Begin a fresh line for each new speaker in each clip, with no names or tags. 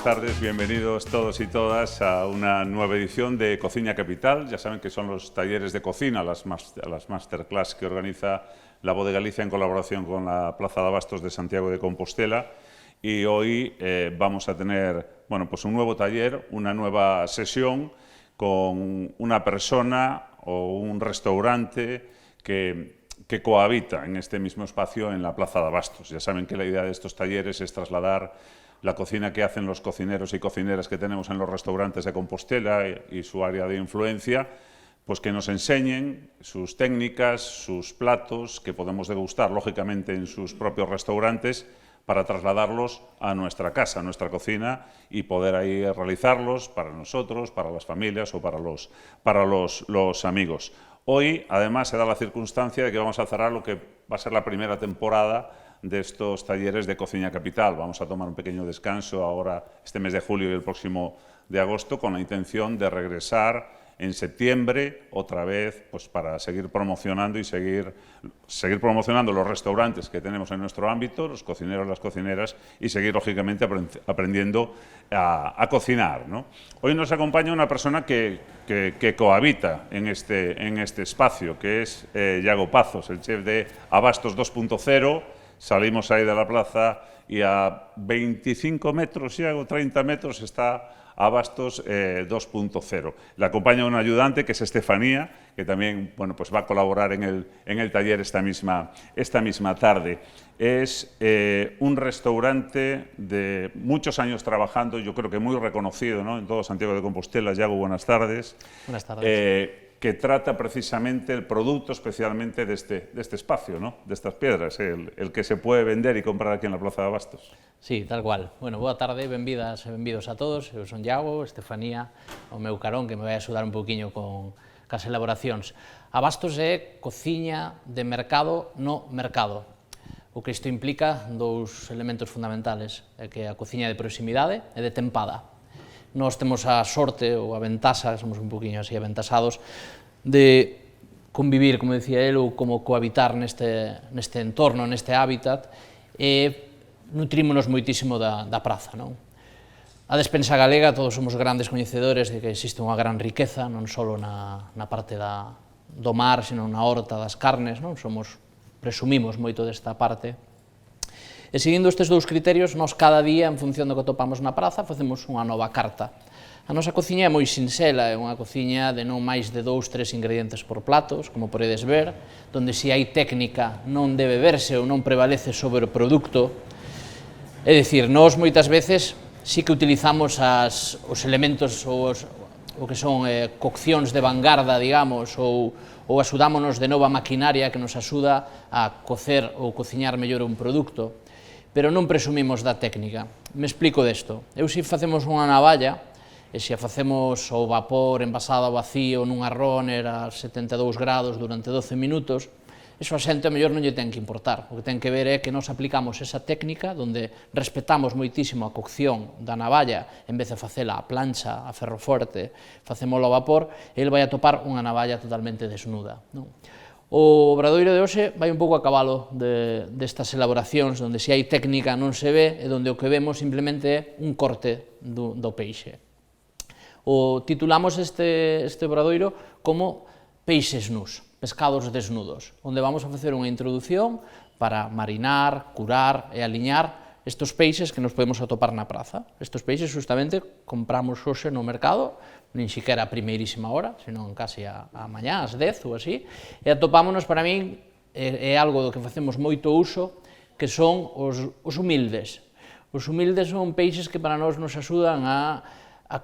tardes, bienvenidos todos y todas a una nueva edición de Cocina Capital. Ya saben que son los talleres de cocina, las masterclass que organiza la Voz de Galicia en colaboración con la Plaza de Abastos de Santiago de Compostela. Y hoy vamos a tener pues un nuevo taller, una nueva sesión con una persona o un restaurante que cohabita en este mismo espacio en la Plaza de Abastos. Ya saben que la idea de estos talleres es trasladar la cocina que hacen los cocineros y cocineras que tenemos en los restaurantes de Compostela y su área de influencia, pues que nos enseñen sus técnicas, sus platos, que podemos degustar lógicamente en sus propios restaurantes, para trasladarlos a nuestra casa, a nuestra cocina, y poder ahí realizarlos para nosotros, para las familias o para los amigos. Hoy, además, se da la circunstancia de que vamos a cerrar lo que va a ser la primera temporada de estos talleres de Cocina Capital. Vamos a tomar un pequeño descanso ahora, este mes de julio y el próximo de agosto, con la intención de regresar en septiembre otra vez, pues para seguir promocionando y seguir promocionando los restaurantes que tenemos en nuestro ámbito, los cocineros, las cocineras, y seguir lógicamente aprendiendo a cocinar, ¿no? Hoy nos acompaña una persona que cohabita en este espacio, que es Iago Pazos, el chef de Abastos 2.0. Salimos ahí de la plaza y a 25 metros, Iago, 30 metros está Abastos 2.0. Le acompaña un ayudante que es Estefanía, que también pues va a colaborar en el taller esta misma tarde. Es un restaurante de muchos años trabajando, yo creo que muy reconocido, ¿no?, en todo Santiago de Compostela. Iago, buenas tardes.
Buenas tardes.
Que trata precisamente el producto especialmente de este espacio, ¿no?, de estas piedras, el que se puede vender y comprar aquí en la Plaza de Abastos.
Sí, tal cual. Bueno, boa tarde, benvidas e benvidos a todos. Eu son Iago, Estefanía, o meu carón, que me vai axudar un poquinho con as elaboracións. Abastos é cociña de mercado no mercado. O que isto implica dous elementos fundamentales, é que a cociña de proximidade e de tempada. Nós temos a sorte ou a ventaxa, somos un poquinho así aventasados, de convivir, como decía el, ou como cohabitar neste entorno, neste hábitat, e nutrímonos moitísimo da praza, non? A despensa galega, todos somos grandes coñecedores de que existe unha gran riqueza, non só na parte do mar, sino na horta das carnes, non? Presumimos moito desta parte. E seguindo estes dous criterios, nós cada día, en función do que topamos na praza, facemos unha nova carta. A nosa cociña é moi sinxela, é unha cociña de non máis de 2-3 ingredientes por platos, como podedes ver, donde se hai técnica non debe verse ou non prevalece sobre o produto. É dicir, nós moitas veces sí que utilizamos os elementos o que son coccións de vanguarda, digamos, ou axudámonos de nova maquinaria que nos axuda a cocer ou cociñar mellor un produto, pero non presumimos da técnica. Me explico desto. Se facemos unha navalla, e se a facemos ao vapor, envasada ao vacío, nunha runner a 72 grados durante 12 minutos, iso a xente a mellor non lle ten que importar. O que ten que ver é que nós aplicamos esa técnica donde respetamos moitísimo a cocción da navalla, en vez de facela a plancha, a ferro forte, facémolo ao vapor, e ele vai atopar unha navalla totalmente desnuda, non? O obradoiro de hoxe vai un pouco a cabalo destas elaboracións, onde se hai técnica non se ve, e onde o que vemos simplemente é un corte do peixe. Titulamos este obradoiro como Peixes nus, pescados desnudos, onde vamos a facer unha introdución para marinar, curar e aliñar estes peixes que nos podemos atopar na praza. Estes peixes, justamente, compramos hoxe no mercado, nin siquiera a primeirísima hora, senón casi a mañá, ás 10 ou así, e atopámonos, para min, é algo do que facemos moito uso, que son os humildes. Os humildes son peixes que para nós nos axudan a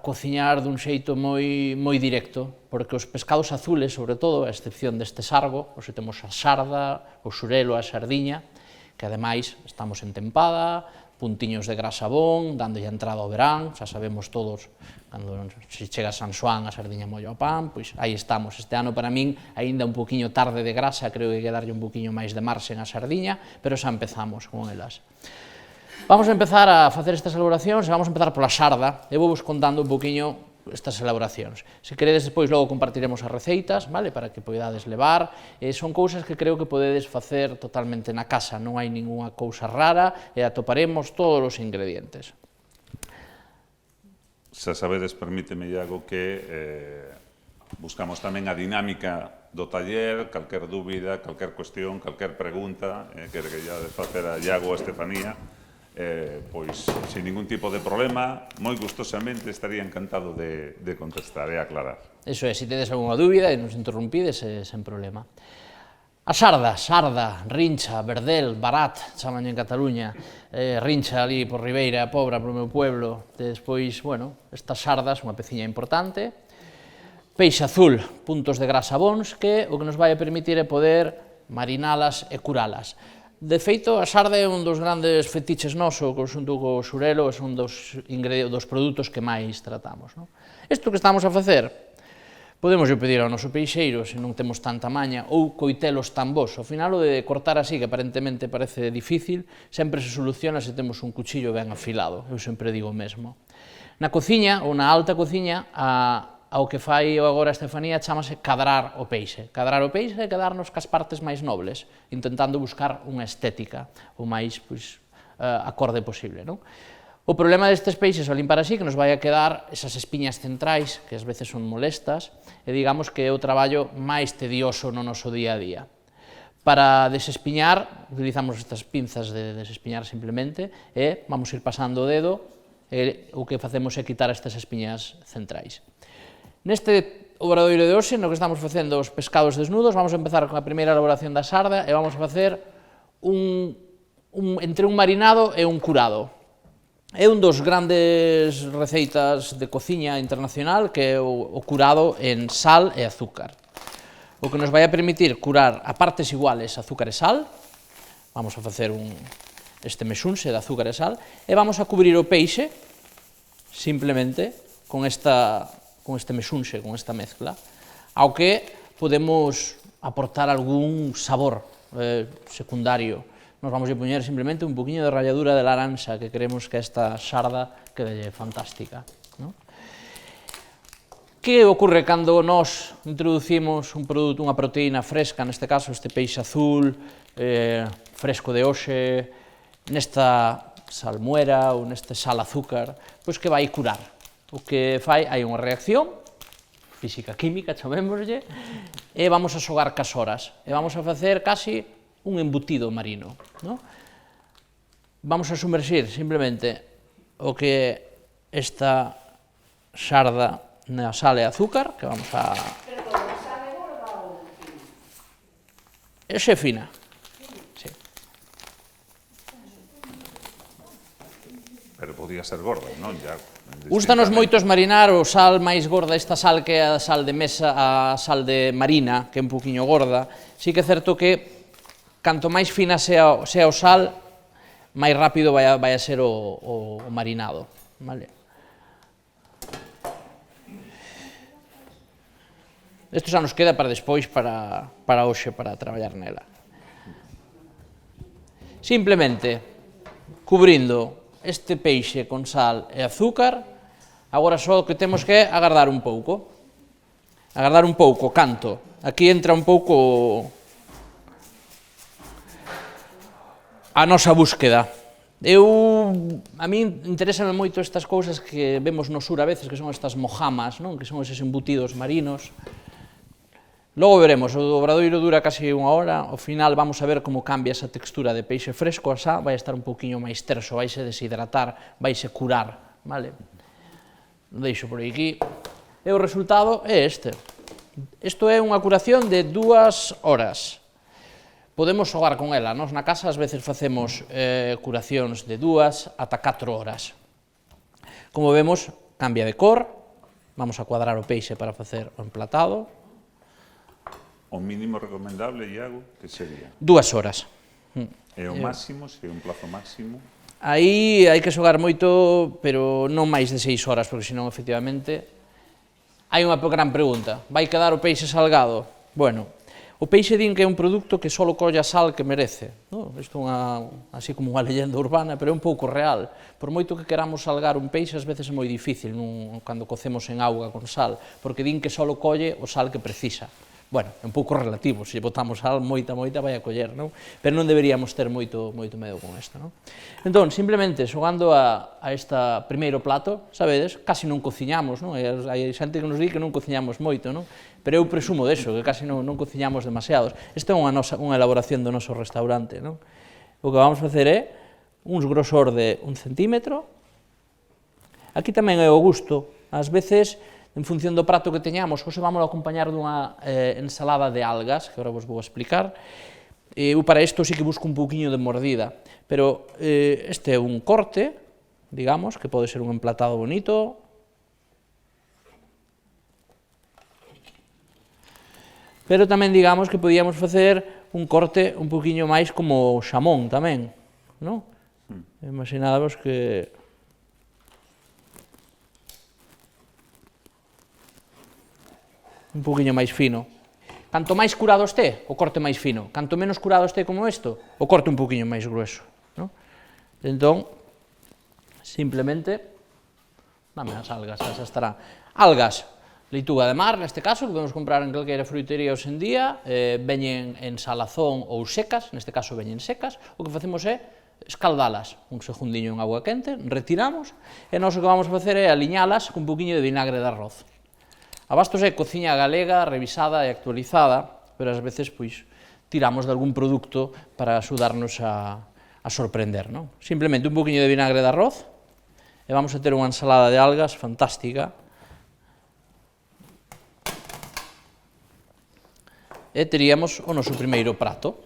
cociñar dun xeito moi directo, porque os pescados azules, sobre todo, a excepción deste sargo, hoxe temos a sarda, o xurelo, a sardiña, que ademais estamos en tempada, puntiños de grasa bon, dándolle entrada ao verán, xa sabemos todos, cando se chega a San Xoán, a sardiña mollo ao pan, pois aí estamos. Este ano, para min, aínda un poquinho tarde de grasa, creo que hai que darlle un poquinho máis de marxen á sardiña, pero xa empezamos con elas. Vamos a empezar a facer estas elaboracións e vamos a empezar pola sarda. Eu vou vos contando un poquinho estas elaboracións. Se queredes, despois logo compartiremos as receitas, vale, para que poidades levar. Son cousas que creo que podedes facer totalmente na casa, non hai ningunha cousa rara e atoparemos todos os ingredientes.
xa sabedes, permíteme, Iago, que buscamos tamén a dinámica do taller, calquer dúbida, calquer cuestión, calquer pregunta que quería facer a Iago ou a Estefanía, pois, sin ningún tipo de problema, moi gustosamente estaría encantado de contestar e aclarar.
Eso é, se tedes algunha dúbida e nos interrumpides, sen problema. A sarda, rincha, verdel, barat, chaman en Cataluña, rincha ali por Ribeira, Pobra, por meu pueblo, despois, bueno, estas sardas, unha peciña importante, peixe azul, puntos de grasa bons, que o que nos vai a permitir é poder marinalas e curalas. De feito, a sarda é un dos grandes fetiches noso, xunto co xurelo, é un dos produtos que máis tratamos. Isto que estamos a facer, podemos pedir ao noso peixeiro, se non temos tanta maña, ou coitelos tan bons. Ao final, o de cortar así, que aparentemente parece difícil, sempre se soluciona se temos un cuchillo ben afilado, eu sempre digo o mesmo. Na cociña, ou na alta cociña, ao que fai agora a Estefanía chamase cadrar o peixe. Cadrar o peixe é quedarnos cas partes máis nobles, intentando buscar unha estética o máis acorde posible. O problema destes peixes ao limpar así que nos vai a quedar esas espiñas centrais, que ás veces son molestas, e digamos que é o traballo máis tedioso no noso día a día. Para desespiñar, utilizamos estas pinzas de desespiñar simplemente, e vamos ir pasando o dedo, e o que facemos é quitar estas espiñas centrais. Neste obradoiro de hoxe, no que estamos facendo os pescados desnudos, vamos a empezar con a primeira elaboración da sarda e vamos a facer entre un marinado e un curado. É un dos grandes receitas de cociña internacional que é o curado en sal e azúcar. O que nos vai a permitir curar a partes iguales azúcar e sal, vamos a facer este mexunxe de azúcar e sal, e vamos a cubrir o peixe simplemente con este mexunxe, con esta mezcla, ao que podemos aportar algún sabor secundario. Nos vamos a poñer simplemente un poquinho de ralladura de laranxa, que queremos que esta sarda quede fantástica. Que ocorre cando nós introducimos un produto, unha proteína fresca, neste caso este peixe azul, fresco de hoxe, nesta salmuera ou neste sal azúcar, pois que vai curar. O que fai, hai unha reacción física-química, chamémoslle, e vamos a xogar cas horas, e vamos a facer casi un embutido marino. Vamos a sumerxir simplemente o que é esta sarda na sal e azúcar, que vamos a...
Perdón, a sal é gorda ou fina?
Esa é fina. Sí.
Pero podía ser gorda, non?
Gústanos moitos marinar o sal máis gorda, esta sal que é a sal de mesa, a sal de marina, que é un poquinho gorda. Sí que é certo que canto máis fina sea o sal, máis rápido vai a ser o marinado. Isto xa nos queda para despois, para hoxe, para traballar nela. Simplemente, cubrindo este peixe con sal e azúcar, agora só o que temos que é agardar un pouco. Agardar un pouco, canto. Aquí entra un pouco a nosa búsqueda. A mí interesan moito estas cousas que vemos no sur a veces, que son estas mojamas, que son eses embutidos marinos. Logo veremos, o obradoiro dura casi unha hora, ao final vamos a ver como cambia esa textura de peixe fresco, asá vai estar un pouquiño máis terso, vai se deshidratar, vai se curar, vale? Lo deixo por aquí. E o resultado é este. Isto é unha curación de 2 horas. Podemos xogar con ela, nós na casa ás veces facemos curacións de 2 ata 4 horas. Como vemos, cambia de cor, vamos a cuadrar o peixe para facer o emplatado.
O mínimo recomendable, Iago, que sería?
2 horas.
E o máximo, se é un plazo máximo?
Aí hai que xogar moito, pero non máis de 6 horas, porque senón, efectivamente, hai unha gran pregunta. Vai quedar o peixe salgado? Bueno, o peixe din que é un produto que só colle a sal que merece. Isto é así como unha leyenda urbana, pero é un pouco real. Por moito que queramos salgar un peixe, ás veces é moi difícil cando cocemos en auga con sal, porque din que só colle o sal que precisa. Bueno, é un pouco relativo, se botamos sal moita vai a coller, non? Pero non deberíamos ter moito medo con isto, non? Entón, simplemente, xogando a este primeiro plato, sabedes, casi non cociñamos, non? Hai xente que nos di que non cociñamos moito, non? Pero eu presumo deso, que casi non cociñamos demasiados. Esta é unha elaboración do noso restaurante, non? O que vamos facer é uns grosor de 1 centímetro. Aquí tamén é o gusto, ás veces, en función do prato que teñamos, hoxe vamos a acompañar dunha ensalada de algas, que agora vos vou explicar. Eu para isto sí que busco un pouquiño de mordida, pero este é un corte, digamos, que pode ser un emplatado bonito. Pero tamén digamos que podíamos facer un corte un pouquiño máis como xamón tamén, non? Imaginadvos que un pouquiño máis fino. Canto máis curado este, o corte máis fino. Canto menos curado este como isto, o corte un pouquiño máis grueso. Entón, simplemente, dame as algas, esa estará. Algas, leituga de mar, neste caso, que podemos comprar en calquera fruitería hoxe en día, veñen en salazón ou secas, neste caso veñen secas, o que facemos é escaldalas un segundiño en agua quente, retiramos, e nós o que vamos a facer é aliñalas con un pouquiño de vinagre de arroz. A Bastos é cociña galega, revisada e actualizada, pero ás veces pois tiramos de algún produto para axudarnos a sorprender, non? Simplemente un pouquiño de vinagre de arroz e vamos a ter unha ensalada de algas fantástica. E teríamos o noso primeiro prato.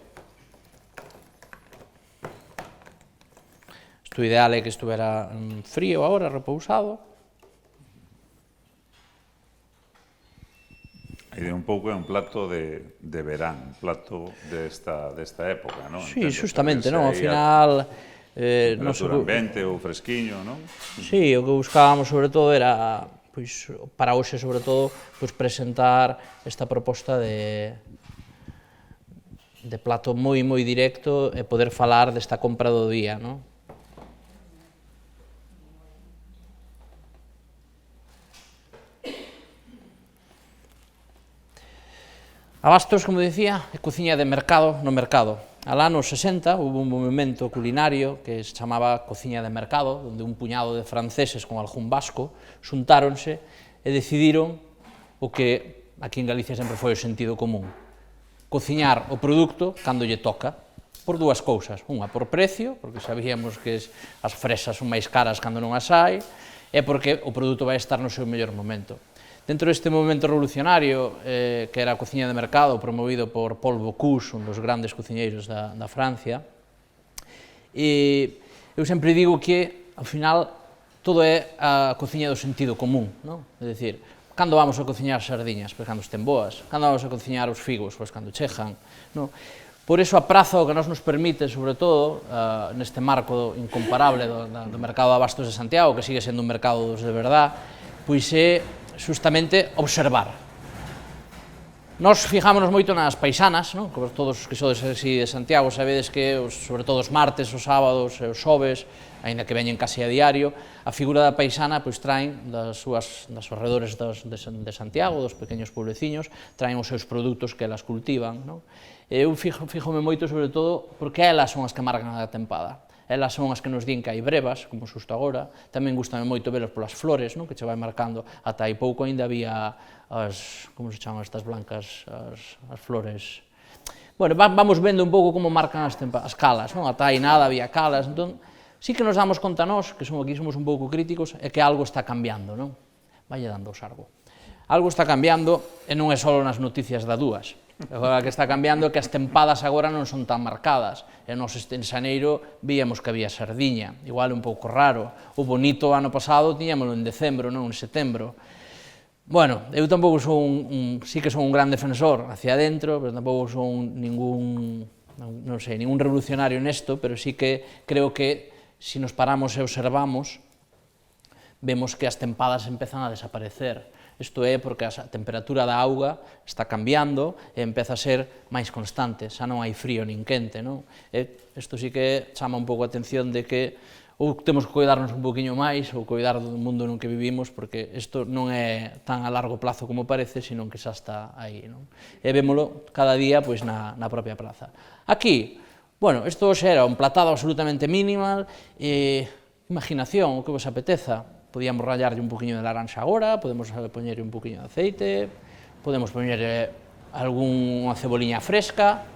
Isto ideal é que estuvera frío agora, repousado.
E un pouco é un plato de verán, un plato desta época, non?
Sí, justamente, non? Ao final...
Temperatura ambiente ou fresquiño, non?
Sí, o que buscábamos sobre todo era, pois, para hoxe sobre todo, pois presentar esta proposta de plato moi directo e poder falar desta compra do día, non? A Bastos, como dicía, é cociña de mercado no mercado. Alá nos 60 houve un movimento culinario que se chamaba cociña de mercado, onde un puñado de franceses con algún vasco xuntáronse e decidiron o que aquí en Galicia sempre foi o sentido común. Cociñar o produto cando lle toca, por dúas cousas. Unha, por precio, porque sabíamos que as fresas son máis caras cando non as hai, e porque o produto vai estar no seu mellor momento. Dentro deste movimento revolucionario, que era a cociña de mercado, promovido por Paul Bocuse, un dos grandes cociñeiros da Francia, eu sempre digo que, ao final, todo é a cociña do sentido común, non? É dicir, cando vamos a cociñar sardiñas? Pois cando estén boas. Cando vamos a cociñar os figos? Pois cando chejan, non? Por iso a praza o que nos permite, sobre todo, neste marco incomparable do mercado de abastos de Santiago, que sigue sendo un mercado de verdad, pois é justamente observar. Nós fijámonos moito nas paisanas, non? Como todos os que sodes así de Santiago sabedes que, sobre todo os martes, os sábados e os xoves, aínda que veñen casi a diario, a figura da paisana pois traen das arredores de Santiago, dos pequenos puebleciños, traen os seus produtos que elas cultivan, non? Eu fíjome moito sobre todo porque elas son as que marcan a tempada. Elas son as que nos din que hai brevas, como xusto agora, tamén gustame moito velas polas flores, non? Que che vai marcando, ata hai pouco ainda había as, como se chaman estas blancas, as flores. Bueno, vamos vendo un pouco como marcan as calas, non? Ata hai nada, había calas, entón, sí que nos damos conta nós, que aquí somos un pouco críticos, é que algo está cambiando, non? Valle dando o sargo. Algo está cambiando, e non é só nas noticias da Dúas. Agora que está cambiando é que as tempadas agora non son tan marcadas. E nós en xaneiro víamos que había sardiña, igual un pouco raro. O bonito ano pasado tiñámoslo en decembro, non en setembro. Bueno, eu tampouco son sí que son un gran defensor hacia adentro, pero tampouco son ningún revolucionario nesto, pero sí que creo que se nos paramos e observamos, vemos que as tempadas empezan a desaparecer. Isto é porque a temperatura da auga está cambiando e empeza a ser máis constante, xa non hai frío nin quente, non? Isto sí que chama un pouco a atención de que ou temos que cuidarnos un poquinho máis, ou cuidar do mundo no que vivimos, porque isto non é tan a largo plazo como parece, senón que xa está aí, non? E vémolo cada día pois, na propia praza. Aquí, bueno, isto xa era un platado absolutamente minimal, imaginación, o que vos apeteza. Podíamos rallarlle un poquinho de laranxa agora, podemos poñerlle un poquinho de aceite, podemos poñerlle algunha ceboliña fresca,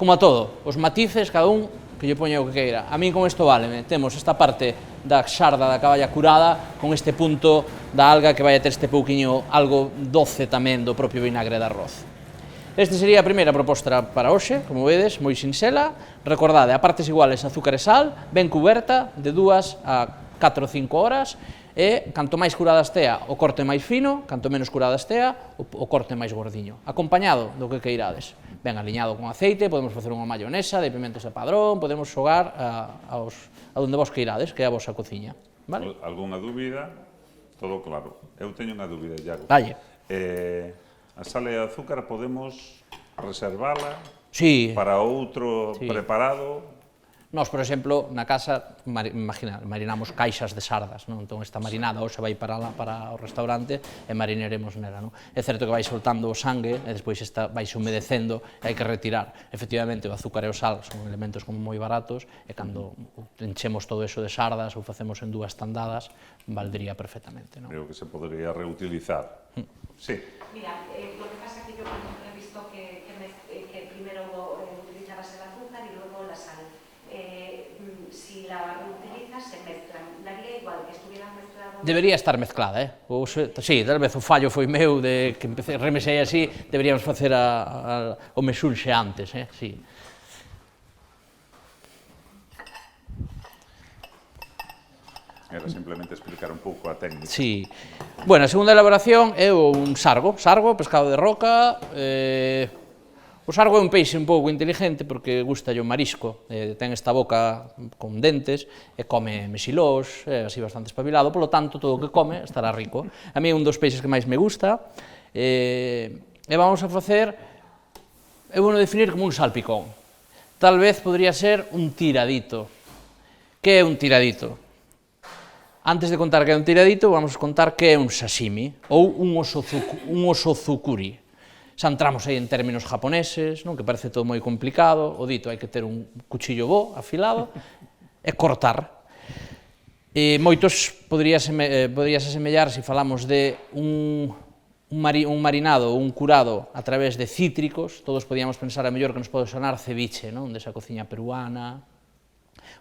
como a todo, os matices, cada un que lle poña o que queira. A min con isto váleme, temos esta parte da xarda da caballa curada, con este punto da alga que vai a ter este pouquiño algo doce tamén do propio vinagre de arroz. Este sería a primeira proposta para hoxe, como vedes, moi sinxela. Recordade, a partes iguales azúcar e sal, ben cuberta, de 2 a 4 ou 5 horas, e canto máis curada estea o corte máis fino, canto menos curada estea o corte máis gordiño, acompañado do que queirades. Ben aliñado con aceite, podemos facer unha mayonesa de pimentos de padrón, podemos xogar a onde vos queirades, que é a vosa cociña. Vale?
Algúnha dúbida? Todo claro. Eu teño unha dúbida, Iago.
Dalle.
A sal e a azúcar podemos reservala para outro preparado?
Nós, por exemplo, na casa, marinamos caixas de sardas, non? Entón, esta marinada hoxe vai para o restaurante e marinaremos nela, non? É certo que vai soltando o sangue e despois vai se humedecendo e hai que retirar. Efectivamente, o azúcar e o sal son elementos como moi baratos e cando enchemos todo eso de sardas ou facemos en 2 tandadas, valdría perfectamente, non?
Creo que se podría reutilizar. Sí.
Mira, lo que pasa es que yo he visto que primero utilizabas el azúcar y luego la sal. Si la reutilizas, se mezclan. Daría igual que estuvieran mezclados.
Debería estar mezclada, Sí, tal vez o fallo foi meu de que remesei así, deberíamos facer o mexunxe antes, sí.
Era simplemente explicar un pouco a técnica.
Sí. Bueno, a segunda elaboración é un sargo, pescado de roca. O sargo é un peixe un pouco inteligente porque gusta o marisco, ten esta boca con dentes e come mexilós, é así bastante espabilado, polo tanto, todo o que come estará rico. A mí é un dos peixes que máis me gusta, e vamos a facer, é bueno definir como un salpicón. Tal vez podría ser un tiradito. Que é un tiradito? Antes de contar que é un tiradito, vamos a contar que é un sashimi, ou un osozukuri. Xa entramos aí en términos japoneses, non? Que parece todo moi complicado, o dito hai que ter un cuchillo bo, afilado, e cortar. Moitos podríase asemellar se falamos de un marinado ou un curado a través de cítricos, todos podíamos pensar a mellor que nos pode sonar ceviche, non? Desa cociña peruana,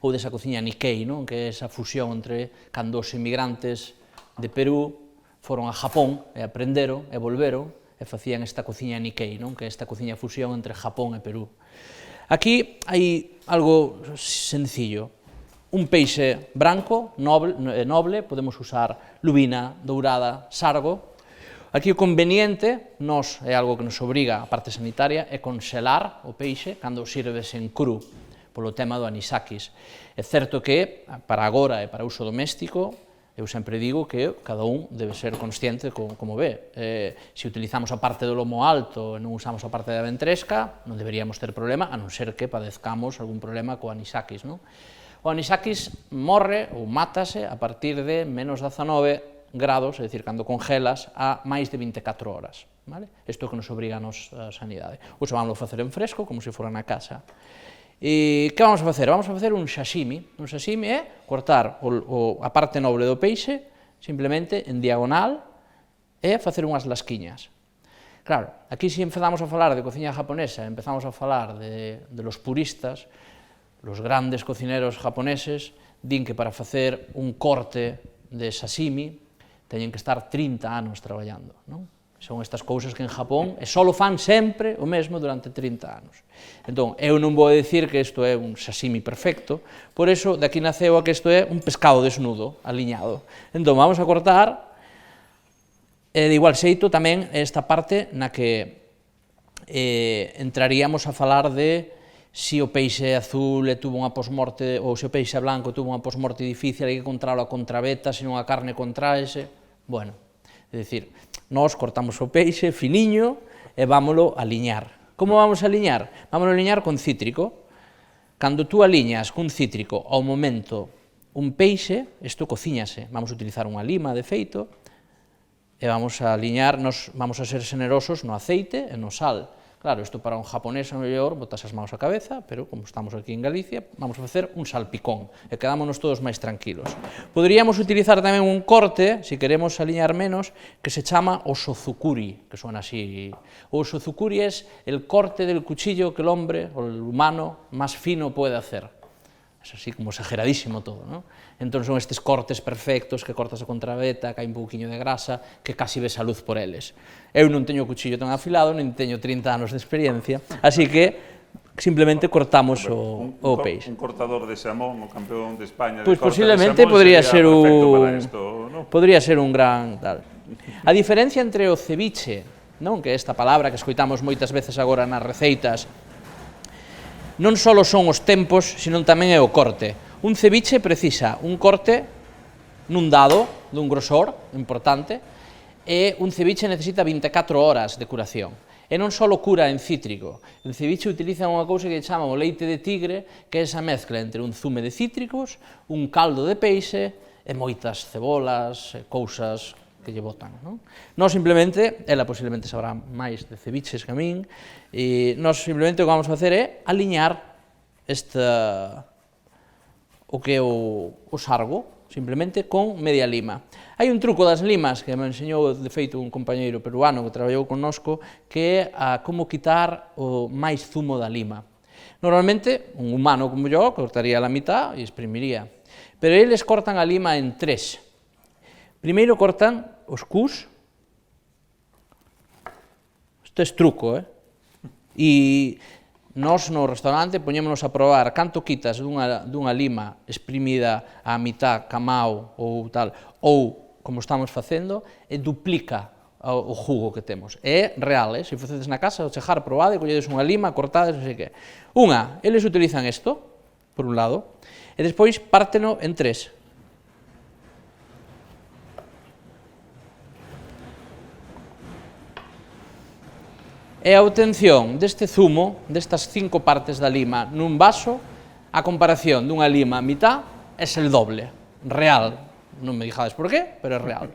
ou desa cociña Nikkei, non? Que é esa fusión entre cando os inmigrantes de Perú foron a Japón e aprenderon e volveron, e facían esta cociña Nikkei, non? Que é esta cociña fusión entre Japón e Perú. Aquí hai algo sencillo, un peixe branco, noble, podemos usar lubina, dourada, sargo. Aquí o conveniente, é algo que nos obriga a parte sanitaria, é congelar o peixe cando sirves en cru, polo tema do anisakis. É certo que, para agora e para uso doméstico, eu sempre digo que cada un debe ser consciente como ve. Se utilizamos a parte do lomo alto e non usamos a parte da ventresca, non deberíamos ter problema, a non ser que padezcamos algún problema co anisakis, non? O anisakis morre ou mátase a partir de menos 19 grados, é dicir, cando congelas, a máis de 24 horas. Isto é o que nos obriga a nosa sanidade. Uso vamos facer en fresco, como se fora na casa. E que vamos a facer? Vamos a facer un sashimi. Un sashimi é cortar a parte noble do peixe simplemente en diagonal e facer unhas lasquiñas. Claro, aquí se empezamos a falar de cociña japonesa, empezamos a falar de los puristas, los grandes cocineros japoneses din que para facer un corte de sashimi teñen que estar 30 anos traballando, non? Son estas cousas que en Japón só fan sempre o mesmo durante 30 anos. Entón, eu non vou dicir que isto é un sashimi perfecto, por iso, daqui naceu a que isto é un pescado desnudo, aliñado. Entón, vamos a cortar, e de igual xeito tamén esta parte na que entraríamos a falar de se o peixe azul tuvo unha posmorte, ou se o peixe blanco tuvo unha posmorte difícil, hai que encontralo a contraveta, se non a carne contraese. Bueno, é dicir, nós cortamos o peixe finiño e vámolo aliñar. Como vamos a aliñar? Vámolo aliñar con cítrico. Cando tú aliñas con cítrico ao momento un peixe, isto cocíñase, vamos a utilizar unha lima de feito, e vamos a aliñar, vamos a ser generosos no aceite e no sal. Claro, isto para un japonés a mellor botas as mãos á cabeza, pero como estamos aquí en Galicia, vamos a facer un salpicón e quedámonos todos máis tranquilos. Poderíamos utilizar tamén un corte, se queremos aliñar menos, que se chama osozukuri, que suena así. O osozukuri es el corte del cuchillo que el hombre, o el humano, más fino puede hacer. Es así como exageradísimo todo, ¿no? Entón son estes cortes perfectos que cortas a contraveta, que hai un pouquiño de grasa, que casi ves a luz por eles. Eu non teño cuchillo tan afilado, nin teño 30 anos de experiencia, así que simplemente cortamos o peixe.
Un cortador de xamón, o campeón de España de
Pois
corte
posiblemente
de xamón
podría
sería
ser
perfecto para esto, ¿no?
podría ser un gran tal. A diferencia entre o ceviche, non, que é esta palabra que escoitamos moitas veces agora nas receitas, non só son os tempos, senón tamén é o corte. Un ceviche precisa un corte nun dado, dun grosor importante, e un ceviche necesita 24 horas de curación. E non só cura en cítrico, el ceviche utiliza unha cousa que chaman o leite de tigre, que é esa mezcla entre un zume de cítricos, un caldo de peixe e moitas cebolas, cousas que lle botan, non? Nós simplemente, ela posiblemente sabrá máis de ceviches que a min, e nós simplemente o que vamos a facer é aliñar o que é o sargo, simplemente con media lima. Hai un truco das limas que me enseñou de feito un compañeiro peruano que traballou connosco, que é como quitar o máis zumo da lima. Normalmente, un humano como yo cortaría a mitad e exprimiría, pero eles cortan a lima en 3. Primeiro cortan os cus, isto é truco, e nós no restaurante poñémonos a probar canto quitas dunha lima exprimida á mitad, camao ou tal, ou como estamos facendo, e duplica o jugo que temos. É real, se facedes na casa, ao chegar, probade, colledes unha lima, cortades, non sei que. Eles utilizan isto, por un lado, e despois párteno en 3. E a obtención deste zumo, destas 5 partes da lima nun vaso, a comparación dunha lima a mitad é el doble, real. Non me dixades por qué, pero é real.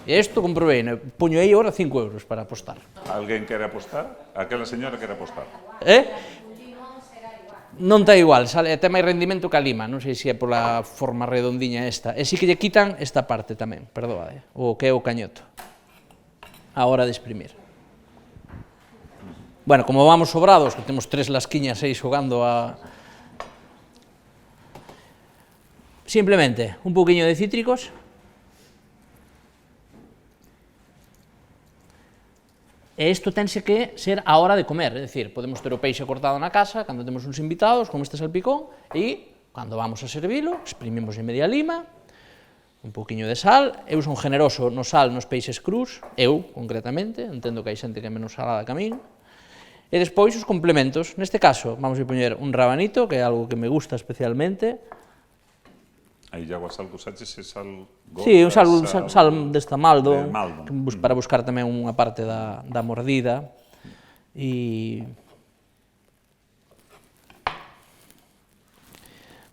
E isto comprobei, poño aí agora 5 euros para apostar.
Alguén quere apostar? Aquela señora quere apostar.
Non está igual, ten máis rendimento que a lima, non sei se é pola forma redondiña esta. E si que lle quitan esta parte tamén, perdoade, o que é o cañoto, a hora de exprimir. Bueno, como vamos sobrados, que temos 3 lasquiñas aí xogando a... Simplemente, un pouquiño de cítricos. E isto tense que ser a hora de comer, é dicir, podemos ter o peixe cortado na casa, cando temos uns invitados, con este salpicón, e, cando vamos a servilo, exprimimos en media lima, un pouquiño de sal. Eu son generoso no sal nos peixes crus, eu, concretamente, entendo que hai xente que é menos salada que a min. E despois os complementos, neste caso vamos a poñer un rabanito, que é algo que me gusta especialmente.
Aí lle agua sal que usaches e sal gorda.
Sí, un sal desta maldo, para buscar tamén unha parte da mordida. E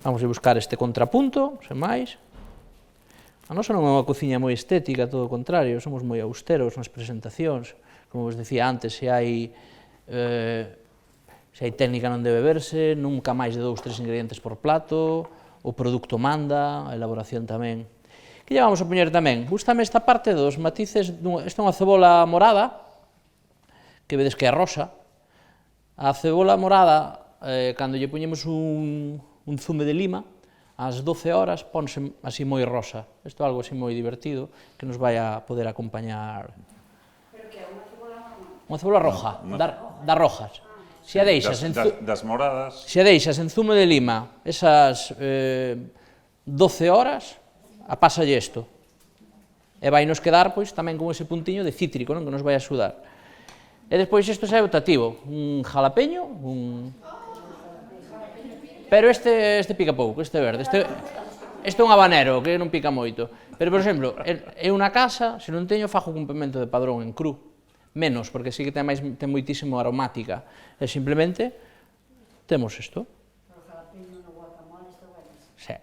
vamos a buscar este contrapunto, sen máis. A nosa non é unha cociña moi estética, todo o contrario, somos moi austeros nas presentacións. Como vos decía antes, se hai técnica non debe verse, nunca máis de 2-3 ingredientes por plato, o produto manda, a elaboración tamén. Que lle vamos a poñer tamén? Gústame esta parte dos matices, esta é unha cebola morada, que vedes que é rosa. A cebola morada, cando lle poñemos un zume de lima, ás 12 horas ponse así moi rosa. Isto é algo así moi divertido, que nos vai a poder acompañar.
Pero que é unha cebola normal?
Unha cebola roja, das rojas. Se a deixas
das moradas.
Se a deixas en zume de lima esas 12 horas, apásalle isto. E vai nos quedar pois tamén con ese puntiño de cítrico, non, que nos vai a axudar. E despois isto xa é optativo, un jalapeño, pero este pica pouco, este verde. Este é un habanero, que non pica moito. Pero, por exemplo, eu na casa, se non teño, fajo con pimento de padrón en cru. Menos, porque sí que ten moitísimo aromática. E simplemente temos isto.
Pero o jalapeño no guacamole está bueno.
Sí.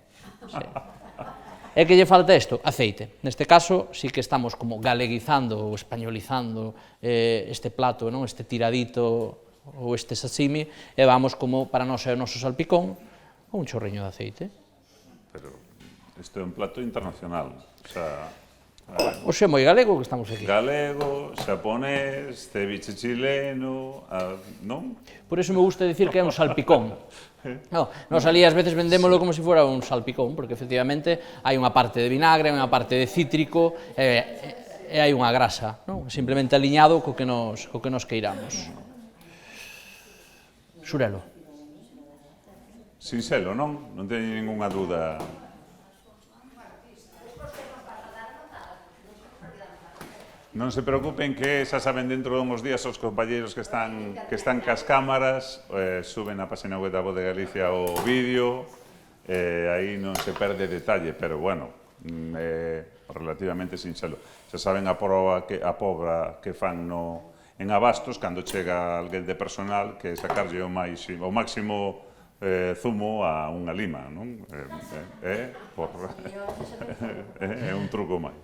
E que lle falta isto? Aceite. Neste caso, sí que estamos como galeguizando ou españolizando este plato, este tiradito ou este sashimi, e vamos como, para nós é o noso salpicón, un chorriño de aceite.
Pero isto é un plato internacional, o sea...
Oxe, moi galego que estamos aquí.
Galego, xaponés, ceviche chileno, non?
Por eso me gusta dicir que é un salpicón. No, nos ali ás veces vendémolo como se fora un salpicón, porque efectivamente hai unha parte de vinagre, hai unha parte de cítrico, e hai unha grasa, non? Simplemente aliñado co que nos queiramos. Xurelo.
Sinxelo, non? Non teño ningunha dúda. Non se preocupen que xa saben dentro de uns días os compañeiros que están cas cámaras suben a página web da Voz de Galicia o vídeo, aí non se perde detalle, pero bueno, relativamente sinxelo. Xa saben a proba que fan en Abastos cando chega alguén de personal que sacarlle o máximo zumo a unha lima, non? É un truco máis.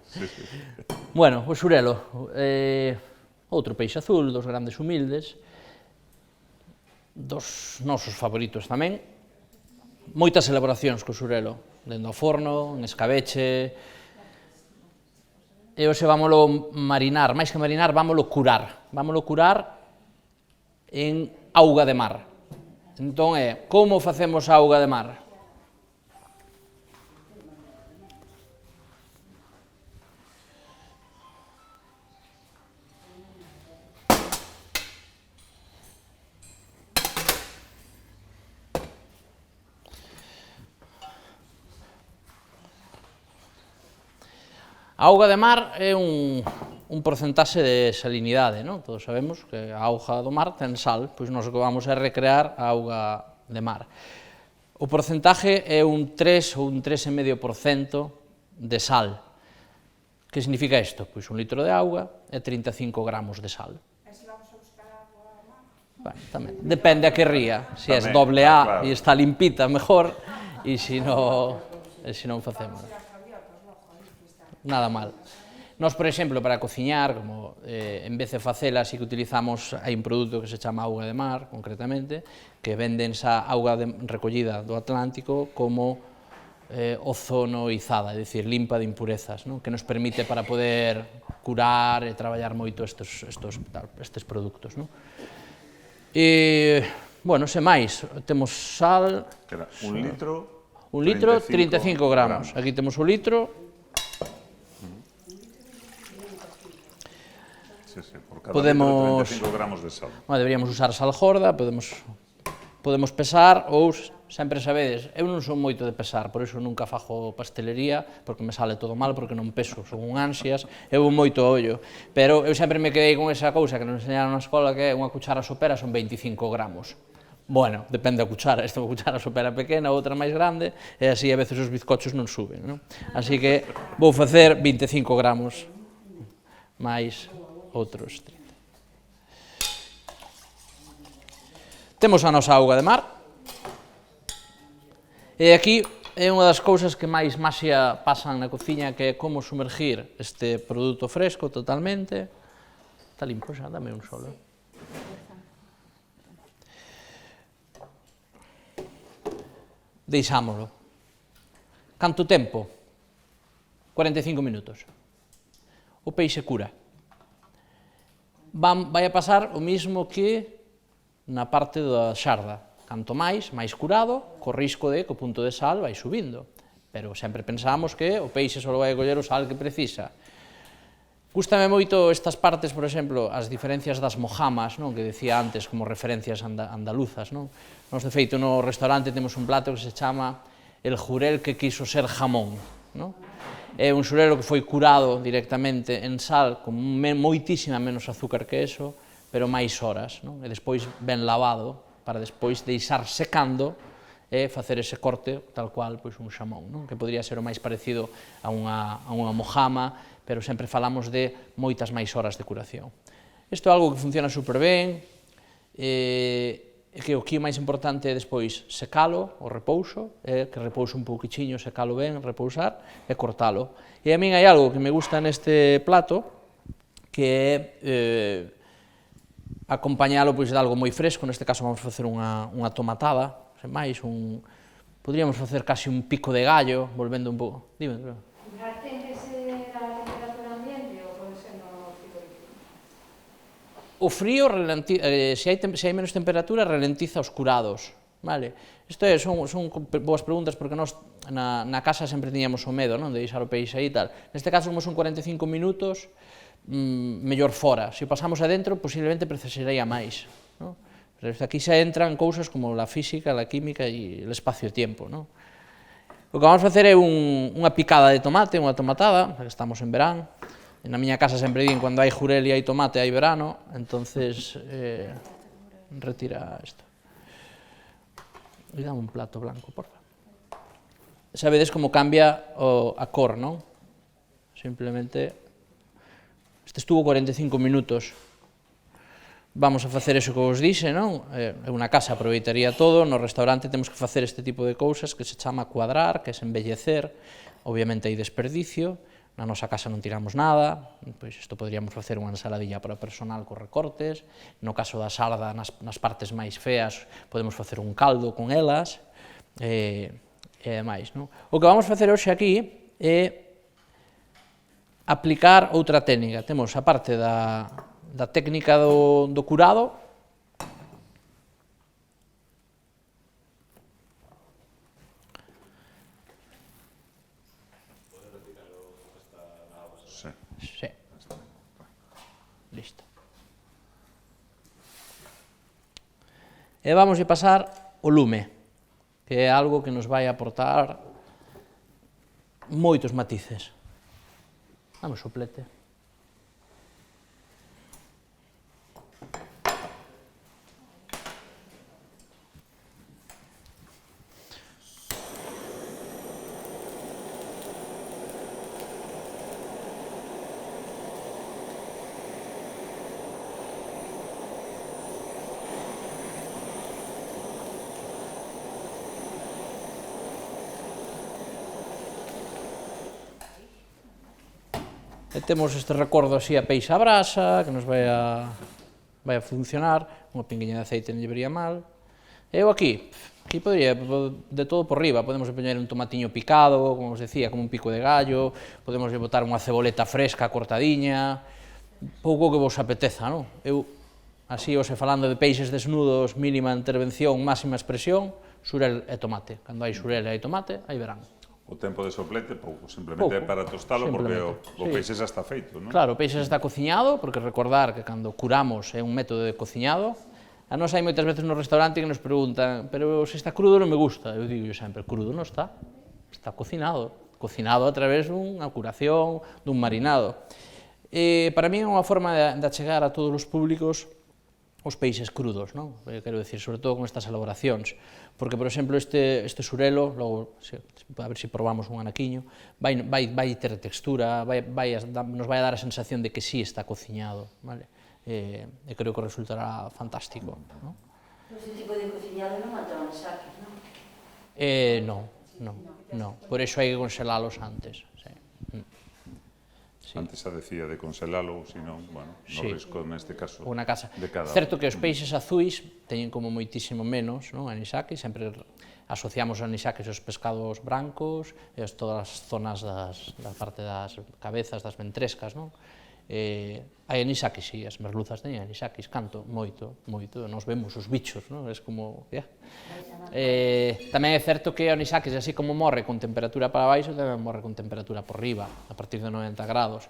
Bueno, o xurelo, outro peixe azul, dos grandes humildes, dos nosos favoritos tamén, moitas elaboracións co xurelo, dentro do forno, en escabeche, e hoxe vámolo marinar, máis que marinar, vámolo curar en auga de mar. Entón como facemos a auga de mar? A auga de mar é un porcentaxe de salinidade, non? Todos sabemos que a auga do mar ten sal, pois nós o que vamos é recrear a auga de mar. O porcentaxe é un 3 ou un 3,5% de sal. Que significa isto? Pois un litro de auga é 35 gramos de sal.
E se vamos a buscar agua ao mar?
Bueno, tamén. Depende a que ría. Se é doble A e está limpita, mejor, e se non facemos. Nada mal. Nós, por exemplo, para cociñar, como en vez de facela, así que utilizamos, hai un produto que se chama auga de mar, concretamente, que venden esa auga recollida do Atlántico como ozonoizada, é dicir, limpa de impurezas, non? Que nos permite para poder curar e traballar moito estes produtos, non? E, bueno, se máis, temos sal...
Un litro...
Un litro, 35 gramos. Aquí temos un litro...
Por cada litro 35 gramos de sal.
Deberíamos usar sal gorda, podemos pesar, ou, sempre sabedes, eu non son moito de pesar, por iso nunca fago pastelería, porque me sale todo mal, porque non peso, son un ansias, eu moito ollo, pero eu sempre me quedei con esa cousa que nos enseñaron na escola, que é unha cuchara sopera son 25 gramos. Bueno, depende da cuchara, esta é unha cuchara sopera pequena, outra máis grande, e así a veces os bizcochos non suben, non? Así que vou facer 25 gramos máis outros 30. Temos a nosa auga de mar, e aquí é unha das cousas que máis maxia pasan na cociña, que é como sumergir este produto fresco totalmente. Está limpo xa, dame un solo. Deixámolo. Canto tempo? 45 minutos. O peixe cura. Vai a pasar o mismo que na parte da xarda. Canto máis curado, co risco de que o punto de sal vai subindo. Pero sempre pensamos que o peixe só vai coller o sal que precisa. Gústame moito estas partes, por exemplo, as diferencias das mojamas, non? Que decía antes como referencias andaluzas, non? Nos, de feito, no restaurante temos un plato que se chama el jurel que quiso ser jamón, non? É un xurelo que foi curado directamente en sal, con moitísima menos azúcar que eso, pero máis horas, non? E despois ben lavado, para despois deixar secando e facer ese corte tal cual pois un xamón, non? Que podría ser o máis parecido a unha mojama, pero sempre falamos de moitas máis horas de curación. Isto é algo que funciona super ben, que o que é máis importante é despois secalo, o repouso, que repouse un pouquichiño, secalo ben, repousar, e cortalo. E a min hai algo que me gusta neste plato, que é acompañalo de algo moi fresco, neste caso vamos facer unha tomatada, sen máis, podríamos facer casi un pico de gallo, volvendo un pouco. Dime, creo.
¿Ten que ser a temperatura ambiente ou pode ser no frigorífico?
O frío, se hai menos temperatura, ralentiza os curados. Vale? Isto son boas preguntas, porque nós na casa sempre tiñamos o medo, non, de deixar o peixe aí e tal. Neste caso, como son 45 minutos, mellor fora. Se o pasamos adentro, posiblemente precisaría máis. Non? Pero aquí xa entran cousas como a física, a química e o espacio-tiempo. Non? O que vamos facer é unha picada de tomate, unha tomatada, que estamos en verán. Na miña casa sempre din, cando hai jurel e hai tomate, hai verano, entonces retira isto. E dame un plato blanco, porfa. Sabedes como cambia a cor, non? Simplemente, este estuvo 45 minutos. Vamos a facer eso que vos dixe, non? É unha casa, aproveitaría todo, no restaurante temos que facer este tipo de cousas que se chama cuadrar, que é embellecer, obviamente hai desperdicio, na nosa casa non tiramos nada, pois isto podríamos facer unha ensaladilla para o personal con recortes, no caso da sarda, nas partes máis feas, podemos facer un caldo con elas, e demais, non? O que vamos facer hoxe aquí é aplicar outra técnica. Temos a parte da técnica do curado, sí, listo. E vamos a pasar o lume, que é algo que nos vai aportar moitos matices. Dame o soplete. E temos este recordo así a peixe a brasa, que nos vai a funcionar, unha pinguinha de aceite non lle vería mal. E eu aquí podría, de todo por riba, podemos poñer un tomatiño picado, como os decía, como un pico de gallo, podemos botar unha ceboleta fresca cortadiña, pouco que vos apeteza, non? Eu, así, ose falando de peixes desnudos, mínima intervención, máxima expresión, xurel e tomate. Cando hai xurel e hai tomate, hai verán.
O tempo de soplete, pouco, simplemente
Pouco,
para tostalo, porque o
sí.
peixe xa está feito, non?
Claro, o peixe xa está cociñado, porque recordar que cando curamos é un método de cociñado. A nos hai moitas veces no restaurante que nos preguntan, pero se está crudo non me gusta. Eu digo sempre, crudo non está, está cocinado a través dunha curación, dun marinado. Para mí é unha forma de achegar a todos os públicos os peixes crudos, non? Quero dicir, sobre todo con estas elaboracións, porque, por exemplo, este xurelo, logo, a ver se probamos un anaquiño, vai ter textura, nos vai a dar a sensación de que sí está cociñado, vale? E creo que resultará fantástico, non?
Este tipo de cociñado non mata os saques, non?
Non, por iso hai que conselalos antes, sí.
Sí. Antes xa decía de conselalo, senón, bueno, no
sí.
risco neste caso
Unha casa.
de cada...
Certo que os peixes azuis teñen como moitísimo menos, non, anisakis, sempre asociamos anisakis aos pescados brancos e a todas as zonas da parte das cabezas, das ventrescas, non? Hai anisakis, si, as merluzas teñen anisakis, canto, moito, nos vemos os bichos, non? É como... Tamén é certo que o anisakis, así como morre con temperatura para baixo, tamén morre con temperatura por riba, a partir de 90 grados.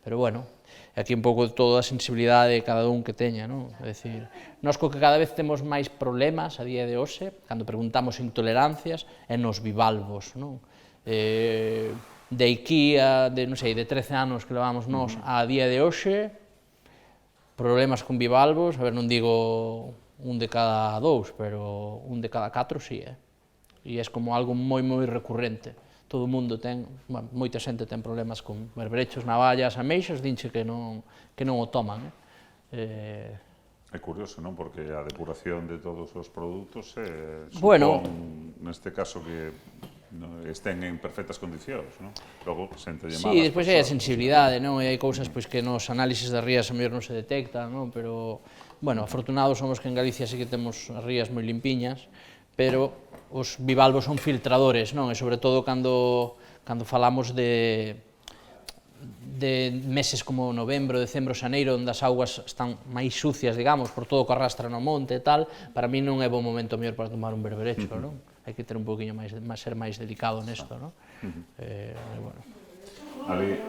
Pero, bueno, aquí un pouco de toda a sensibilidade de cada un que teña, non? É dicir, nós co que cada vez temos máis problemas a día de hoxe, cando preguntamos intolerancias, é nos bivalvos, non? De aquí a, non sei, de 13 anos que levamos nós a día de hoxe, problemas con bivalvos, a ver, non digo un de cada 2, pero un de cada 4 sí, e é como algo moi recurrente. Todo o mundo ten, moita xente ten problemas con berberechos, navallas, ameixas, dinche que non o toman.
E É curioso, non? Porque a depuración de todos os produtos
Bueno,
neste caso que estén en perfectas condicións, non? Logo, xente lle
sí, despois hai a sensibilidade, non? E hai cousas pois, que nos análisis das rías a mellor non se detectan, non? Pero, bueno, afortunados somos que en Galicia sí que temos as rías moi limpiñas, pero os bivalvos son filtradores, non? E sobre todo cando falamos de meses como novembro, decembro, xaneiro, onde as augas están máis sucias, digamos, por todo o que arrastra no monte e tal, para mí non é bo momento mellor para tomar un berberecho, non? Hai que ter un poquinho máis, ser máis delicado nesto, non? Bueno.
Ali...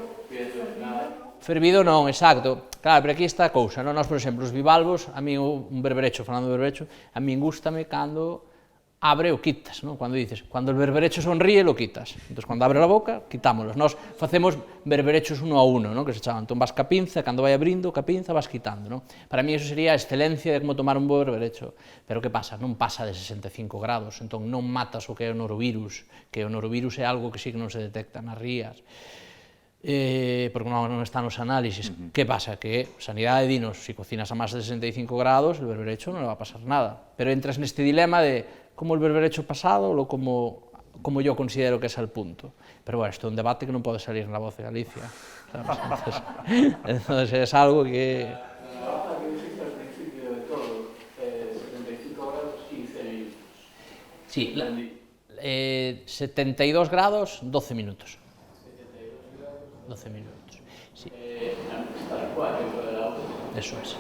Fervido non, exacto. Claro, pero aquí está a cousa, non? Nós, por exemplo, os bivalvos, a mí un berberecho, falando de berberecho, a mí gústame cando abre o quitas, non? Cando dices, cando o berberecho sonríe, lo quitas. Entón, cando abre a boca, quitámolos. Nós facemos berberechos uno a uno, non? Que se chaman. Entón, vas ca pinza, cando vai abrindo, ca pinza vas quitando, non? Para mí, eso sería a excelencia de como tomar un bo berberecho. Pero que pasa? Non pasa de 65 grados, entón non matas o que é o norovirus, que o norovirus é algo que sí que non se detecta nas rías. Porque non está nos análisis. Que pasa? Que Sanidade dinos, se cocinas a máis de 65 grados, el berberecho non le va a pasar nada. Pero entras neste dilema de como el berberecho pasado o como yo considero que es el punto. Pero bueno, esto es un debate que non pode salir na Voz de Galicia. Entonces es algo que...
La navaja que dijiste al principio de todo, 75 grados, 15 minutos.
Sí, 72 grados, 12 minutos.
72 grados,
12 minutos, sí.
Tal cual, dentro de la olla.
Eso es.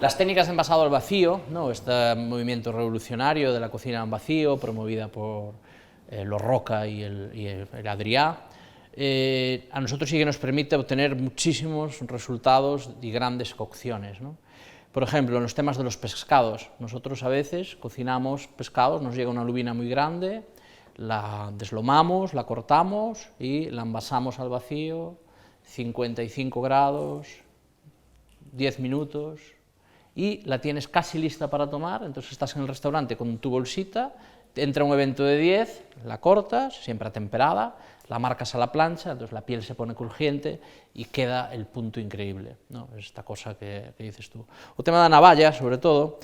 Las técnicas de envasado al vacío, ¿no? Este movimiento revolucionario de la cocina en vacío, promovida por los Roca y el Adrià, a nosotros sí que nos permite obtener muchísimos resultados y grandes cocciones, ¿no? Por ejemplo, en los temas de los pescados, nosotros a veces cocinamos pescados, nos llega una lubina muy grande, la deslomamos, la cortamos y la envasamos al vacío, 55 grados, 10 minutos, y la tienes casi lista para tomar. Entonces estás en el restaurante con tu bolsita, entra un evento de 10, la cortas, siempre temperada, la marcas a la plancha, entonces la piel se pone crujiente y queda el punto increíble, ¿no? Esta cosa que dices tú. O tema da navalla, sobre todo,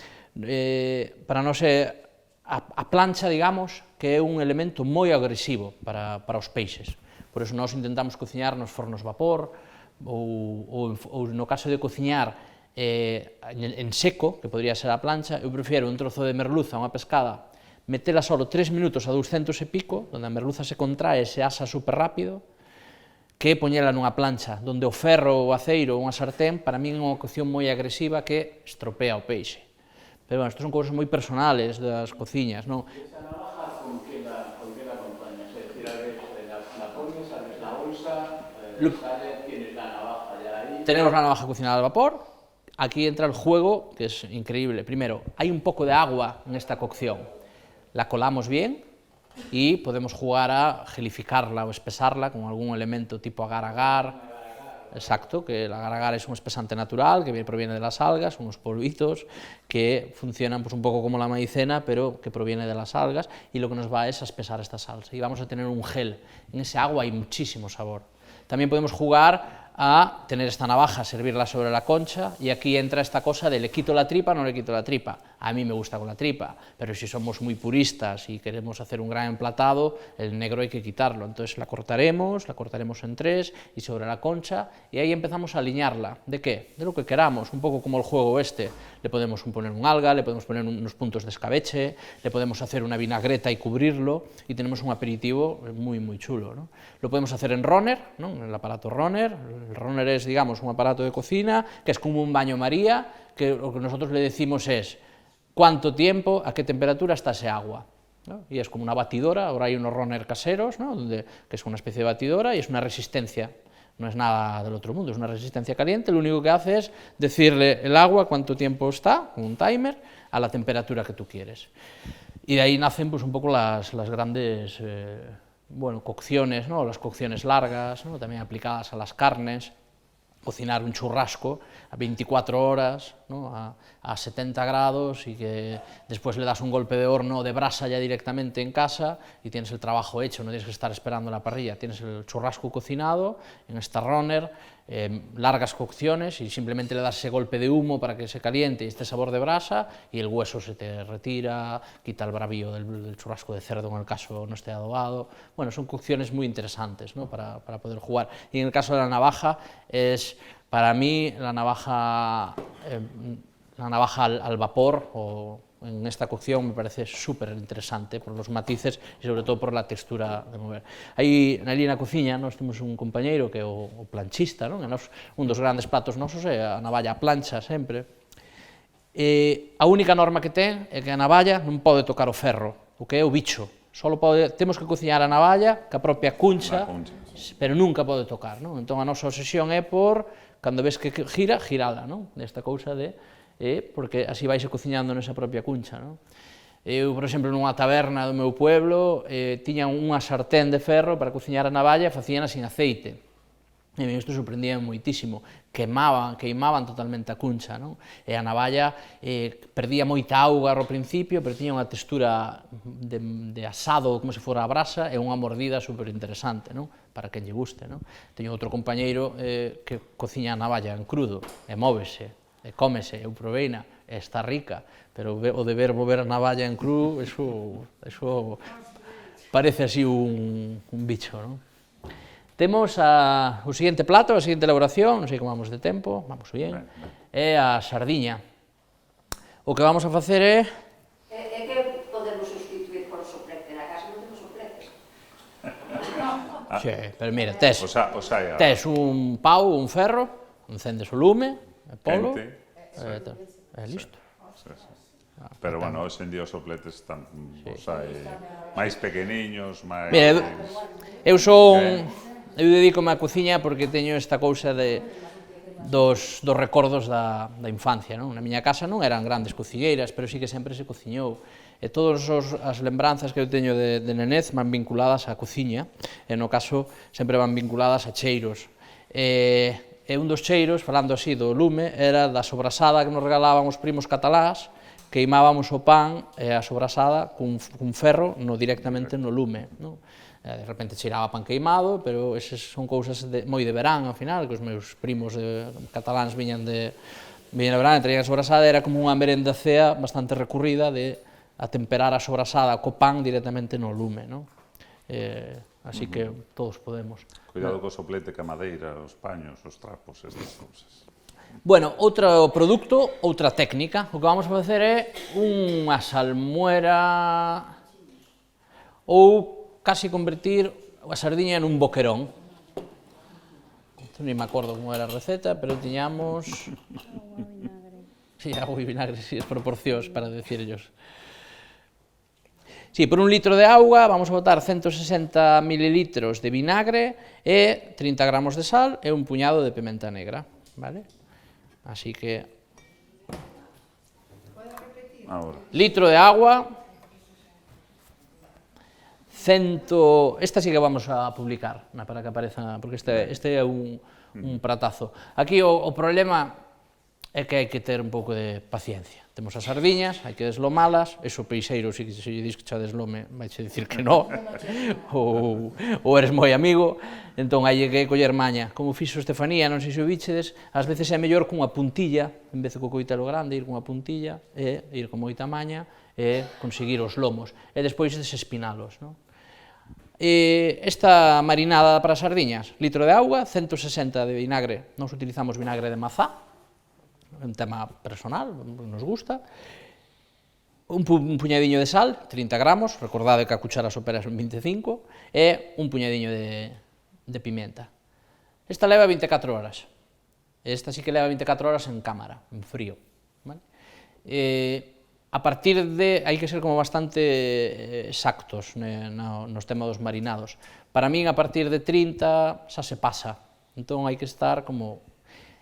para non ser a plancha, digamos, que é un elemento moi agresivo para os peixes. Por eso nós intentamos cociñar nos fornos vapor, ou no caso de cociñar en seco, que podría ser a plancha, eu prefiero un trozo de merluza, unha pescada, metela solo 3 minutos a 200 e pico, onde a merluza se contrae e se asa super rápido, que poñela nunha plancha, onde o ferro, o aceiro ou unha sartén, para min é unha cocción moi agresiva que estropea o peixe. Pero, bueno, isto son cousas moi personales das cociñas, non?
Esa navaja, con que la acompañas? Es decir, la pones, abres la bolsa, sale, tienes la navaja ya ahí...
Tenemos la navaja cocinada al vapor. Aquí entra el juego, que es increíble. Primero, hay un poco de agua en esta cocción. La colamos bien y podemos jugar a gelificarla o espesarla con algún elemento tipo agar-agar. Exacto, que el agar-agar es un espesante natural que proviene de las algas, unos polvitos que funcionan pues un poco como la maicena, pero que proviene de las algas, y lo que nos va es a espesar esta salsa. Y vamos a tener un gel. En ese agua hay muchísimo sabor. También podemos jugar a tener esta navaja, servirla sobre la concha, y aquí entra esta cosa de le quito la tripa o no le quito la tripa. A mí me gusta con la tripa, pero si somos muy puristas y queremos hacer un gran emplatado, el negro hay que quitarlo. Entonces la cortaremos en 3 y sobre la concha, y ahí empezamos a alinearla. ¿De qué? De lo que queramos, un poco como el juego este. Le podemos poner un alga, le podemos poner unos puntos de escabeche, le podemos hacer una vinagreta y cubrirlo, y tenemos un aperitivo muy, muy chulo, ¿no? Lo podemos hacer en runner, ¿no? En el aparato runner. El runner es, digamos, un aparato de cocina que es como un baño María, que lo que nosotros le decimos es cuánto tiempo, a qué temperatura está ese agua, ¿no? Y es como una batidora. Ahora hay unos runner caseros, ¿no? Que es una especie de batidora y es una resistencia, no es nada del otro mundo, es una resistencia caliente. Lo único que hace es decirle el agua cuánto tiempo está, con un timer, a la temperatura que tú quieres. Y de ahí nacen pues un poco las grandes bueno, cocciones, ¿no? Las cocciones largas, ¿no? También aplicadas a las carnes. Cocinar un churrasco a 24 horas, ¿no? a 70 grados, y que después le das un golpe de horno de brasa ya directamente en casa y tienes el trabajo hecho, no tienes que estar esperando la parrilla, tienes el churrasco cocinado en esta runner largas cocciones y simplemente le das ese golpe de humo para que se caliente y este sabor de brasa y el hueso se te retira, quita el bravío del churrasco de cerdo en el caso no esté adobado. Bueno, son cocciones muy interesantes, ¿no?, para poder jugar. Y en el caso de la navaja, es para mí la navaja al vapor o en esta cocción me parece súper interesante por los matices e sobre todo por la textura de mover. Aí na cociña nós temos un compañeiro que é o planchista, non? Un dos grandes platos nosos é a navalla a plancha sempre. A única norma que ten é que a navalla non pode tocar o ferro, o que é o bicho. Temos que cociñar a navalla ca propia cuncha, pero nunca pode tocar, non? Entón a nosa obsesión é por, cando ves que gira, girala, non? Desta cousa de porque así vaise cociñando nesa propia cuncha, non? Eu, por exemplo, nunha taberna do meu pueblo, tiñan unha sartén de ferro para cociñar a navalla e facíana sin aceite. E isto sorprendía moitísimo, queimaban totalmente a cuncha, non? E a navalla perdía moita auga ao principio, pero tiña unha textura de asado, como se fora a brasa, e unha mordida super interesante, non? Para quen lle guste, non? Teño outro compañeiro que cociña a navalla en crudo, e móvese, e cómese, eu proveina, e está rica, pero o de ver mover a navalla en cru, eso parece así un bicho, non? Temos o seguinte plato, a seguinte elaboración, non sei como vamos de tempo, vamos bien, é a sardiña. O que vamos a facer é...
É que podemos sustituir por soplete, na casa non temos sopletes.
Pero mira, tes un pau, un ferro, encendes o lume, e polo, e listo.
Pero, bueno, hoxe en día os sopletes están máis pequeniños, máis...
Mira, eu dedícome á cociña porque teño esta cousa dos recordos da infancia, non? Na miña casa non eran grandes cociñeiras, pero sí que sempre se cociñou. E todas as lembranzas que eu teño de nenez van vinculadas á cociña, e no caso sempre van vinculadas a cheiros. E un dos cheiros, falando así do lume, era da sobrasada que nos regalaban os primos catalás, queimábamos o pan e a sobrasada cun ferro directamente no lume, non? De repente cheiraba pan queimado, pero esas son cousas moi de verán, ao final, que os meus primos cataláns viñan de verán e traían a sobrasada, era como unha merenda cea bastante recurrida de atemperar a sobrasada co pan directamente no lume, non? Así que todos podemos.
Cuidado co soplete, que a madeira, os paños, os trapos, estas cousas.
Bueno, outro produto, outra técnica, o que vamos a facer é unha salmuera ou casi convertir a sardiña nun boquerón. Non me acordo como era a receta, pero tiñamos... Sí, agua e vinagre, sí, as proporcións para decirlos. Sí, por un litro de auga vamos a botar 160 mililitros de vinagre e 30 gramos de sal e un puñado de pimenta negra, vale? Así que... Litro de agua... Esta sí que vamos a publicar, para que apareza, porque este é un pratazo. Aquí o problema é que hai que ter un pouco de paciencia. Temos as sardiñas, hai que deslomalas, eso o peixeiro, se lle dis que xa deslome, vai che dicir que non, ou eres moi amigo, entón hai que coller maña. Como fixo Estefanía, non sei se o bichedes, ás veces é mellor cunha puntilla, en vez de co coitelo grande, ir cunha puntilla, e ir con moita maña, e conseguir os lomos, e despois desespinalos, non? Esta marinada para sardiñas, litro de auga, 160 de vinagre, nós utilizamos vinagre de mazá, un tema personal, nos gusta, un puñadiño de sal, 30 gramos, recordade que a cuchara sopera son 25, e un puñadiño de pimenta. Esta leva 24 horas, esta sí que leva 24 horas en cámara, en frío. A partir de, hai que ser como bastante exactos nos temas dos marinados. Para min, a partir de 30 xa se pasa, entón hai que estar como...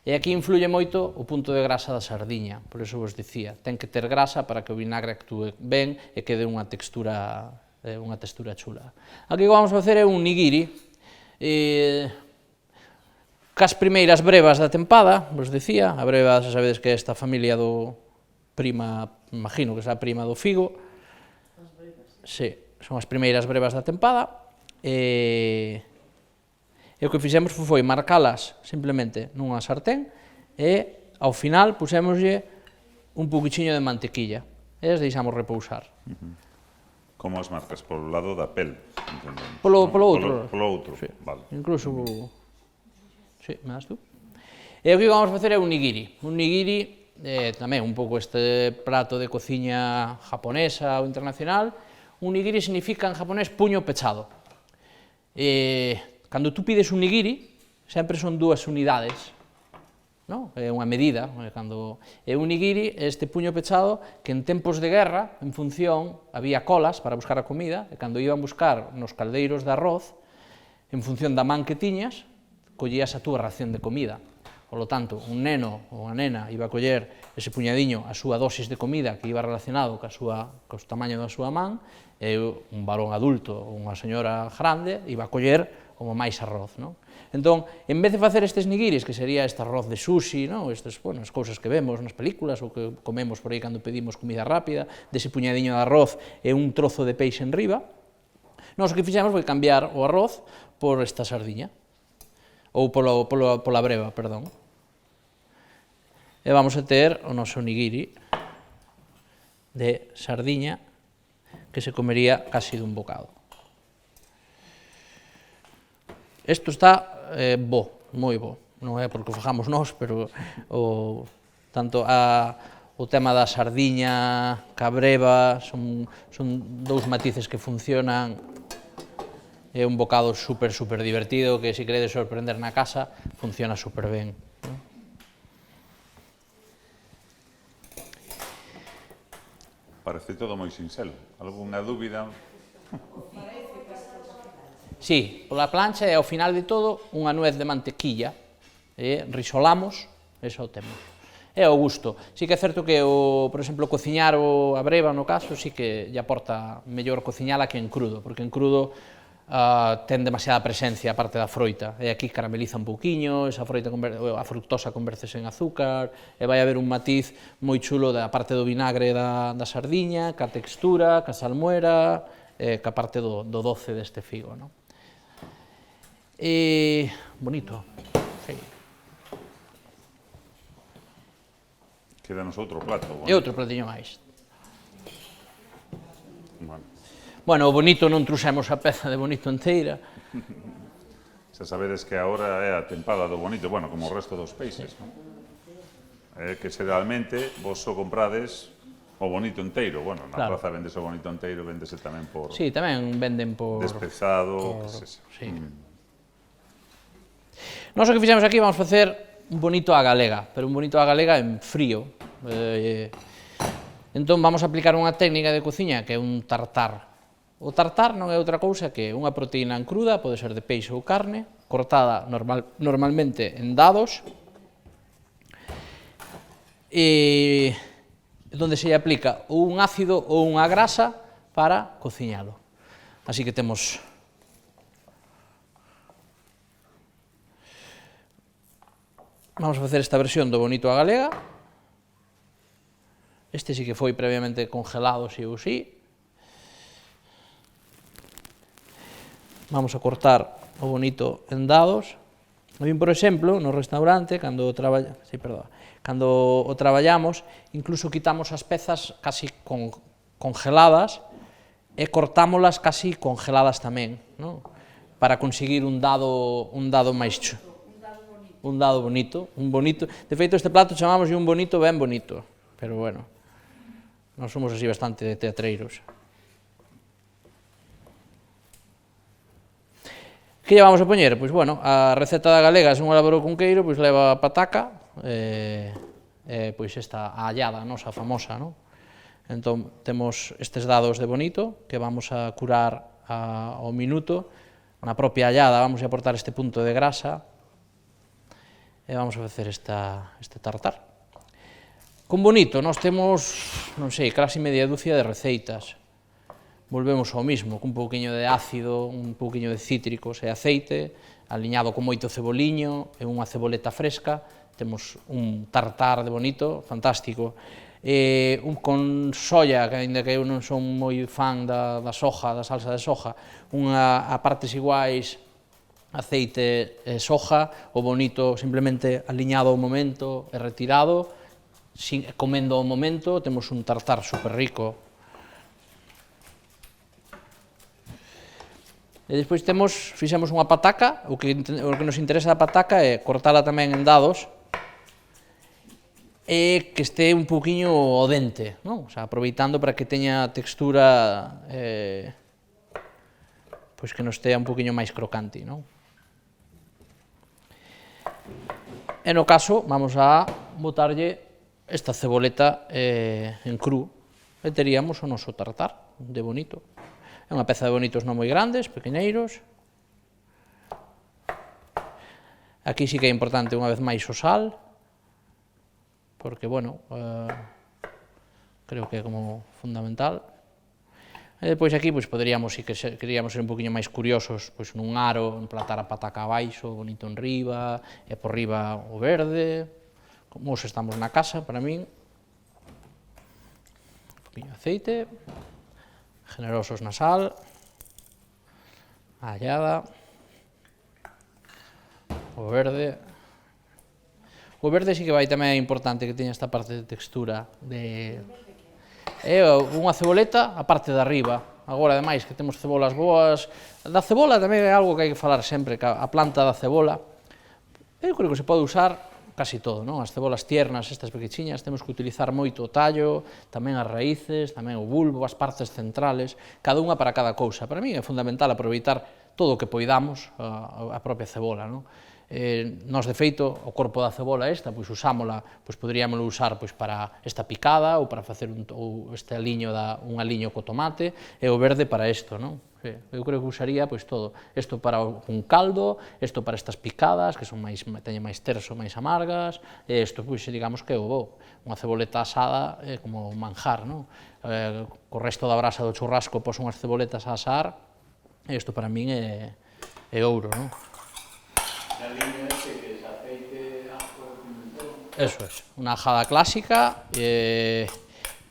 E aquí influye moito o punto de grasa da sardiña, por iso vos dicía, ten que ter grasa para que o vinagre actúe ben e quede unha textura chula. Aquí o que vamos a facer é un nigiri, cas primeiras brevas da tempada, vos dicía, a breva, xa sabedes que é esta familia do prima, imagino que é a prima do figo, sí, son as primeiras brevas da tempada, e E o que fixemos foi marcalas simplemente nunha sartén e ao final pusémoslle un pouquichiño de mantequilla e as deixamos repousar.
Como as marcas? Polo lado da pel, entendemos.
Polo outro.
Polo outro,
Sí.
vale.
Incluso... Sí, me das tú? E o que vamos facer é un nigiri. Un nigiri, tamén un pouco este prato de cociña japonesa ou internacional. Un nigiri significa en japonés puño pechado. Cando tú pides un nigiri, sempre son 2 unidades, non? É unha medida, cando é un nigiri, é este puño pechado que en tempos de guerra, en función, había colas para buscar a comida, e cando iban buscar nos caldeiros de arroz, en función da man que tiñas, collías a túa ración de comida. Polo tanto, un neno ou unha nena iba a coller ese puñadiño a súa dosis de comida que iba relacionado co tamaño da súa man, e un varón adulto ou unha señora grande iba a coller como máis arroz, non? Entón, en vez de facer estes nigiris, que sería este arroz de sushi, non? Estes, bueno, as cousas que vemos nas películas ou que comemos por aí cando pedimos comida rápida, dese puñadiño de arroz e un trozo de peixe en riba, nós o que fixemos foi cambiar o arroz por esta sardiña, ou pola breva, perdón. E vamos a ter o noso nigiri de sardiña que se comería casi dun bocado. Isto está bo, moi bo, non é porque o fajamos nós, pero tanto o tema da sardiña, cabreva, son 2 matices que funcionan, é un bocado super divertido que se queredes sorprender na casa, funciona super ben.
Parece todo moi sinxelo. Algúna dúbida?
Sí, pola plancha e ao final de todo unha nuez de mantequilla, risolamos, e xa o temos. É o gusto. Sí que é certo que, por exemplo, cociñar a breva no caso, sí que lle aporta mellor cociñala que en crudo, porque en crudo ten demasiada presencia a parte da froita, e aquí carameliza un pouquiño, esa froita, a fructosa convertese en azúcar, e vai haber un matiz moi chulo da parte do vinagre da sardiña, ca textura, ca salmuera, ca parte do doce deste figo, non? Bonito, sí.
Quédanos outro plato.
E outro platiño máis.
Bueno,
o bonito non truxemos a peza de bonito inteira.
xa sabedes que agora é a tempada do bonito, bueno, como o resto dos peixes, non? Que xeralmente vos só comprades o bonito enteiro, bueno, na praza vendes o bonito enteiro, vendese tamén por...
Sí, tamén venden por...
Despezado, que se...
Sí. Nós o que fixemos aquí, vamos facer un bonito á galega, pero un bonito á galega en frío. Entón vamos a aplicar unha técnica de cociña que é un tartar. O tartar non é outra cousa que unha proteína en cruda, pode ser de peixe ou carne, cortada normalmente en dados, e donde se lle aplica un ácido ou unha grasa para cociñalo. Así que temos... Vamos a facer esta versión do bonito á galega. Este sí que foi previamente congelado, sí ou sí. Vamos a cortar o bonito en dados. A min, por exemplo, no restaurante, cando o traballamos, incluso quitamos as pezas casi congeladas e cortámolas casi congeladas tamén, non? Para conseguir un dado máis chulo. Un dado bonito, de feito este plato chamamos un bonito ben bonito, pero bueno, non somos así bastante teatreiros. Que lle vamos a poñer? Pois bueno, a receta da galega é un laboro con queiro, pois leva pataca, pois esta allada nosa famosa, non? Entón, temos estes dados de bonito que vamos a curar ao minuto, na propia allada vamos a aportar este punto de grasa, e vamos a facer este tartar. Con bonito, nós temos, non sei, casi media dúcia de receitas. Volvemos ao mismo, cun pouquiño de ácido, un pouquiño de cítricos e aceite, aliñado con moito ceboliño e unha ceboleta fresca, temos un tartar de bonito, fantástico. Con soia, que ainda que eu non son moi fan da soja, da salsa de soja, a partes iguais aceite e soja, o bonito simplemente aliñado ao momento e retirado, comendo ao momento, temos un tartar super rico. E despois fixemos unha pataca, o que nos interesa da pataca é cortala tamén en dados, e que este un poquinho ao dente, non? O sea, aproveitando para que teña textura, pois que nos estea un poquinho máis crocante, non? E no caso, vamos a botarlle esta ceboleta en cru, e teríamos o noso tartar de bonito. É unha peza de bonitos non moi grandes, pequeneiros. Aquí sí que é importante unha vez máis o sal, porque, bueno, creo que é como fundamental. E depois aquí, pois, poderíamos, se queríamos ser un poquinho máis curiosos, pois, nun aro, emplatar a pataca abaixo, bonito en riba, e por riba o verde, como os estamos na casa, para min. Un poquinho de aceite, generosos na sal, a allada, o verde. O verde sí que vai tamén é importante que teña esta parte de textura de... É unha ceboleta a parte de arriba. Agora, ademais, que temos cebolas boas... Da cebola tamén é algo que hai que falar sempre, que a planta da cebola. Eu creo que se pode usar casi todo, non? As cebolas tiernas, estas pequechiñas, temos que utilizar moito o tallo, tamén as raíces, tamén o bulbo, as partes centrales, cada unha para cada cousa. Para mí é fundamental aproveitar todo o que poidamos a propia cebola, non? Nós, de feito, o corpo da cebola esta, pois usámola, pois poderíamolo usar pois para esta picada ou para facer este aliño, un aliño co tomate, e o verde para isto, non? Eu creo que usaría pois todo, isto para un caldo, isto para estas picadas, que son teñen máis terso, máis amargas, e isto, pois, digamos que é o bo. Unha ceboleta asada é como manjar, non? Co resto da brasa do churrasco pos unhas ceboletas a asar, e isto para min é ouro, non?
La línea que es aceite, ajo, pimentón.
Eso es, una ajada clásica,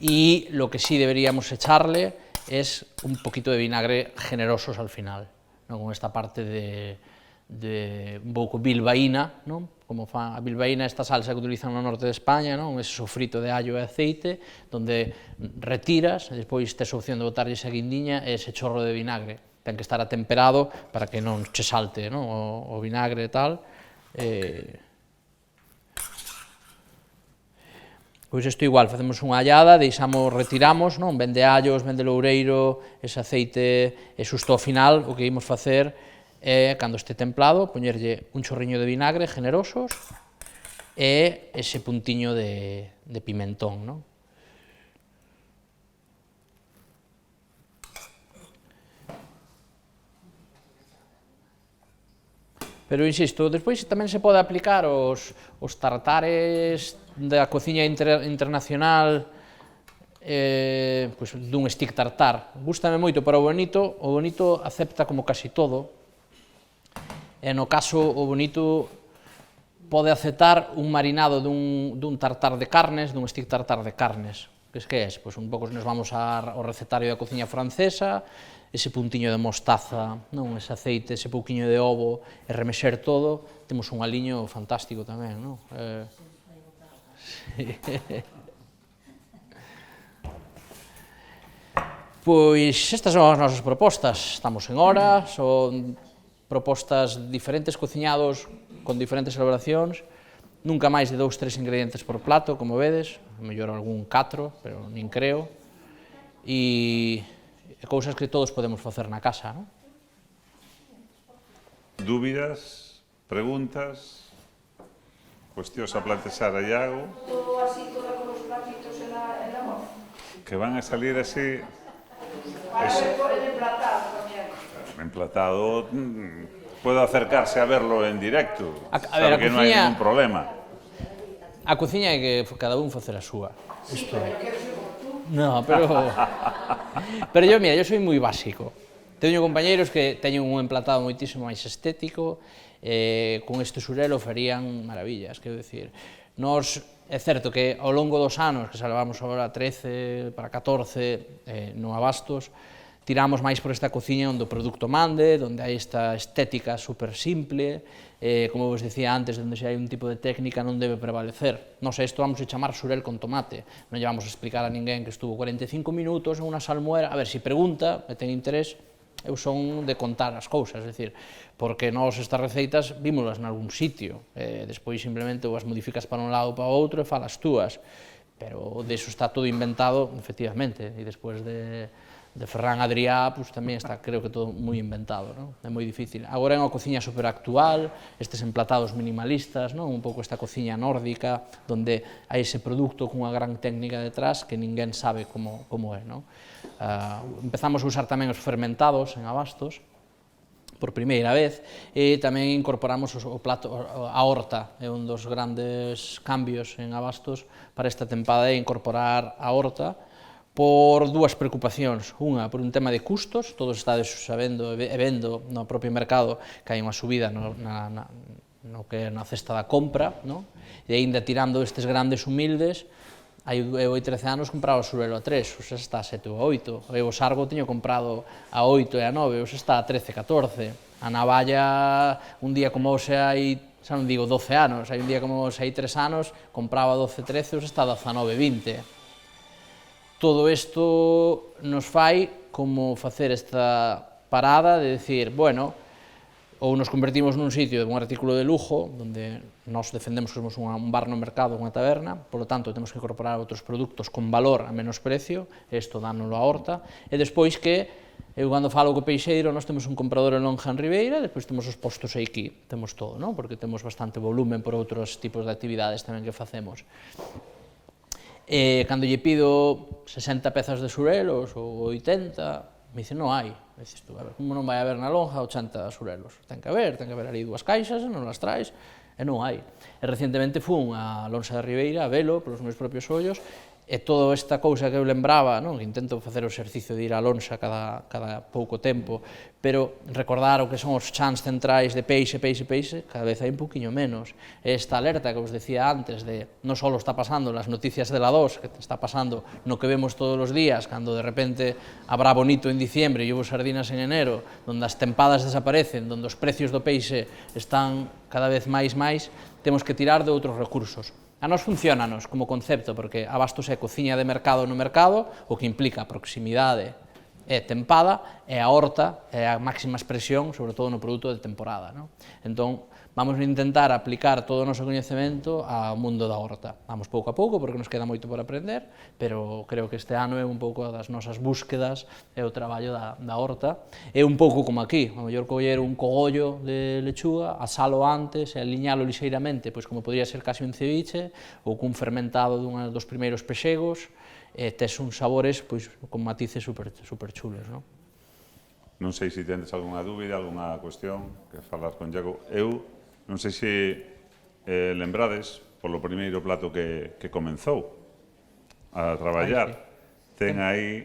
y lo que sí deberíamos echarle es un poquito de vinagre generosos al final, ¿no? Con esta parte de un pouco bilbaína, ¿no? Como a bilbaína, esta salsa que utilizan no norte de España, ¿no? Ese sofrito de allo e aceite, donde retiras, e despois tes a opción de botarlle esa guindiña e ese chorro de vinagre. Ten que estar atemperado para que non che salte, ¿no? o vinagre e tal. Pois isto igual, facemos unha allada, retiramos, non? Ben de allos, ben de loureiro, ese aceite, e xusto ao final o que imos facer é, cando este templado, poñerlle un chorriño de vinagre generosos e ese puntiño de pimentón, non? Pero, insisto, despois tamén se pode aplicar os tartares da cociña internacional, pois, dun stick tartar. Gústame moito para o bonito acepta como casi todo, e no caso o bonito pode aceptar un marinado dun tartar de carnes, dun stick tartar de carnes. Que é? Pois un pouco nos vamos ao recetario da cociña francesa, ese puntiño de mostaza, non? Ese aceite, ese pouquiño de ovo, e remexer todo, temos un aliño fantástico tamén, non? Sí. Pois estas son as nosas propostas, estamos en hora, son propostas diferentes, cociñados con diferentes elaboracións, nunca máis de 2-3 ingredientes por plato, como vedes, mellor algún 4, pero nin creo, e cousas que todos podemos facer na casa, non?
Dúbidas, preguntas, cuestións a plantexar a Iago?
Todo así, toda con los platitos en la voz.
Que van a salir así...
Para ver el emplatado también.
Emplatado, puedo acercarse a verlo en directo,
ver,
sabe que non hai ningún problema.
A cociña é que cada un facer a súa. Isto é. No, pero yo, mira, yo soy moi básico. Teño compañeiros que teñen un emplatado moitísimo máis estético, con este xurelo farían maravillas, quero dicir. Nos, é certo que ao longo dos anos, que xa levamos agora 13 para 14 no Abastos, tiramos máis por esta cociña onde o produto mande, onde hai esta estética super simple, como vos decía antes, onde se hai un tipo de técnica non debe prevalecer. Nos isto vamos a chamar xurel con tomate, non lle vamos a explicar a ninguén que estuvo 45 minutos en unha salmuera, a ver, se pregunta e ten interés, eu son de contar as cousas, é dicir, porque nós estas receitas vímolas en algún sitio, despois simplemente as modificas para un lado ou para outro e falas túas, pero deso está todo inventado, efectivamente, e despois de Ferran Adrià, pues tamén está, creo que todo moi inventado, non? É moi difícil. Agora é unha cociña superactual, estes emplatados minimalistas, non? Un pouco esta cociña nórdica, onde hai ese produto cunha gran técnica detrás que ninguén sabe como é, non? Empezamos a usar tamén os fermentados en abastos, por primeira vez, e tamén incorporamos o plato, a horta, é un dos grandes cambios en abastos para esta tempada, é incorporar a horta, por dúas preocupacións. Unha, por un tema de custos, todos estades sabendo e vendo no propio mercado que hai unha subida no que é na cesta da compra, non? E aínda tirando estes grandes humildes, eu hai 13 anos compraba o xurelo a 3, o xa está a 7 ou a 8, eu o sargo teño comprado a 8 e a 9, o xa está a 13, 14, a navalla, un día como hoxe hai, xa non digo 12 anos, hai un día como hoxe hai 3 anos, compraba 12, 13, o xa está a 19, 20. Todo isto nos fai como facer esta parada de decir, bueno, ou nos convertimos nun sitio de un artículo de lujo, onde nós defendemos que somos un bar no mercado, unha taberna, polo tanto, temos que incorporar outros produtos con valor a menos precio, isto dánolo a horta, e despois que, eu cando falo co peixeiro, nós temos un comprador en Lonja en Ribeira, despois temos os postos aquí, temos todo, non? Porque temos bastante volumen por outros tipos de actividades tamén que facemos. E cando lle pido 60 pezas de xurelos ou 80, me dice, non hai. Me dices tú, a ver, como non vai haber na lonja 80 xurelos? Ten que haber ali dúas caixas, non las traes, e non hai. E recentemente fun a Lonxa de Ribeira a velo polos meus propios ollos, e toda esta cousa que eu lembraba, non? Que intento facer o exercicio de ir á Lonxa cada pouco tempo, pero recordar o que son os chans centrais de peixe, cada vez hai un poquinho menos. Esta alerta que vos decía antes de non só está pasando nas noticias de la 2, que está pasando no que vemos todos os días, cando de repente habrá bonito en diciembre e hubo sardinas en enero, donde as tempadas desaparecen, donde os precios do peixe están cada vez máis, temos que tirar de outros recursos. A nos funciónanos como concepto, porque abastos é cociña de mercado no mercado, o que implica proximidade e tempada, e a horta é a máxima expresión, sobre todo no produto de temporada, non? Entón, vamos a intentar aplicar todo o noso coñecemento ao mundo da horta. Vamos pouco a pouco, porque nos queda moito por aprender, pero creo que este ano é un pouco das nosas búsquedas e o traballo da horta. É un pouco como aquí, a mellor coller un cogollo de lechuga, asalo antes e aliñalo lixeiramente, pois como podría ser casi un ceviche, ou cun fermentado dun dos primeiros pexegos, e tes uns sabores pois, con matices super chulos, non?
Non sei se tendes algunha dúbida, algunha cuestión que falas con Iago. Eu non sei se lembrades polo primeiro plato que comenzou a traballar. Ten aí,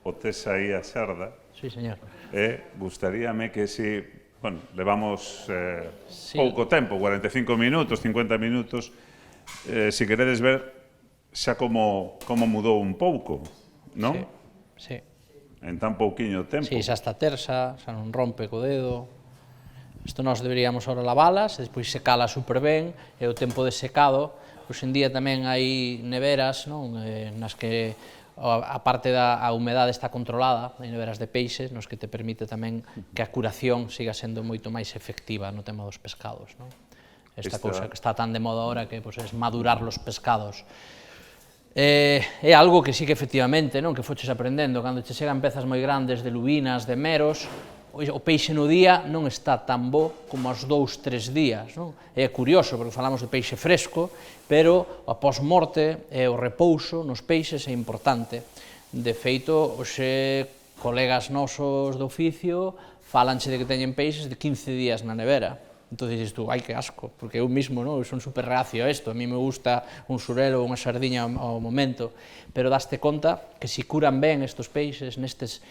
o tes aí a xarda.
Sí, señor.
E gustaríame que si, bueno, levamos pouco tempo, 45 minutos, 50 minutos, se queredes ver xa como mudou un pouco, non?
Sí.
En tan pouquiño tempo.
Sí, xa está tersa, xa non rompe co dedo. Isto nós deberíamos ahora lavalas, e despois secala super ben, e o tempo de secado, hoxe en día tamén hai neveras, non? Nas que a parte da humedade está controlada, hai neveras de peixes, nos que te permite tamén que a curación siga sendo moito máis efectiva no tema dos pescados, non? Esta cousa que está tan de moda ahora que é madurar los pescados. É algo que sí que efectivamente, non, que foches aprendendo, cando che chegan pezas moi grandes de lubinas, de meros, o peixe no día non está tan bo como aos 2-3 días, non? É curioso, porque falamos de peixe fresco, pero a pós-morte e o repouso nos peixes é importante. De feito, hoxe colegas nosos do oficio falanche de que teñen peixes de 15 días na nevera. Entón dices tú, ai que asco, porque eu mismo non, eu son super reacio a isto, a mí me gusta un xurelo ou unha sardiña ao momento, pero daste conta que si curan ben estes peixes nestes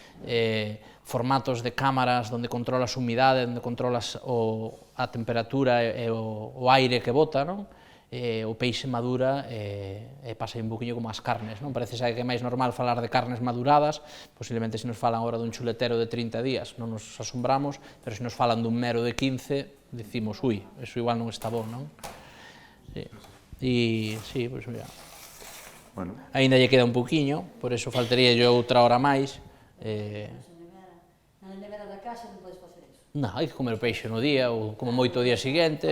formatos de cámaras onde controlas a humidade, onde controlas a temperatura e o aire que bota, non? o peixe madura e pasa un poquinho como as carnes, non? Parece que é máis normal falar de carnes maduradas, posiblemente se nos falan agora dun chuletero de 30 días non nos asombramos, pero se nos falan dun mero de 15, decimos, ui, eso igual non está bon, non? Sí. E, sí, pois mira,
Bueno,
aínda lle queda un poquinho, por eso faltaría yo outra hora máis.
Na nevera da casa non podes facer iso.
Non, hai que comer o peixe no día, ou como moito o día seguinte,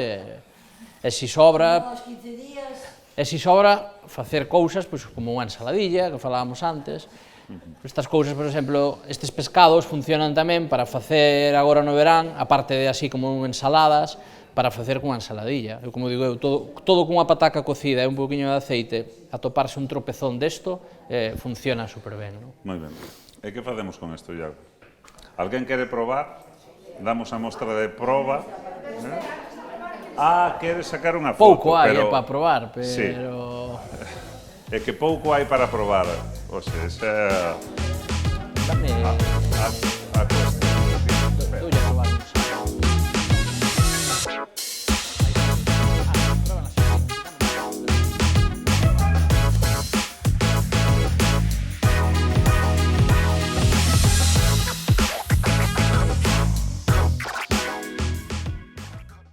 e se sobra,
Aos 15 días,
facer cousas, pois, como unha ensaladilla, que falábamos antes. Estas cousas, por exemplo, estes pescados funcionan tamén para facer agora no verán, aparte de así como ensaladas, para facer cunha ensaladilla. Eu, como digo, todo cunha pataca cocida e un poquinho de aceite, a toparse un tropezón desto, funciona super ben, non?
moi ben. E que facemos con isto, Iago? Alguén quere probar? Damos a mostra de proba. Quere sacar unha foto,
Pouco hai
pero...
para probar, pero...
Sí. É que pouco hai para probar. O sea, esa...
Dame...
a cuestión.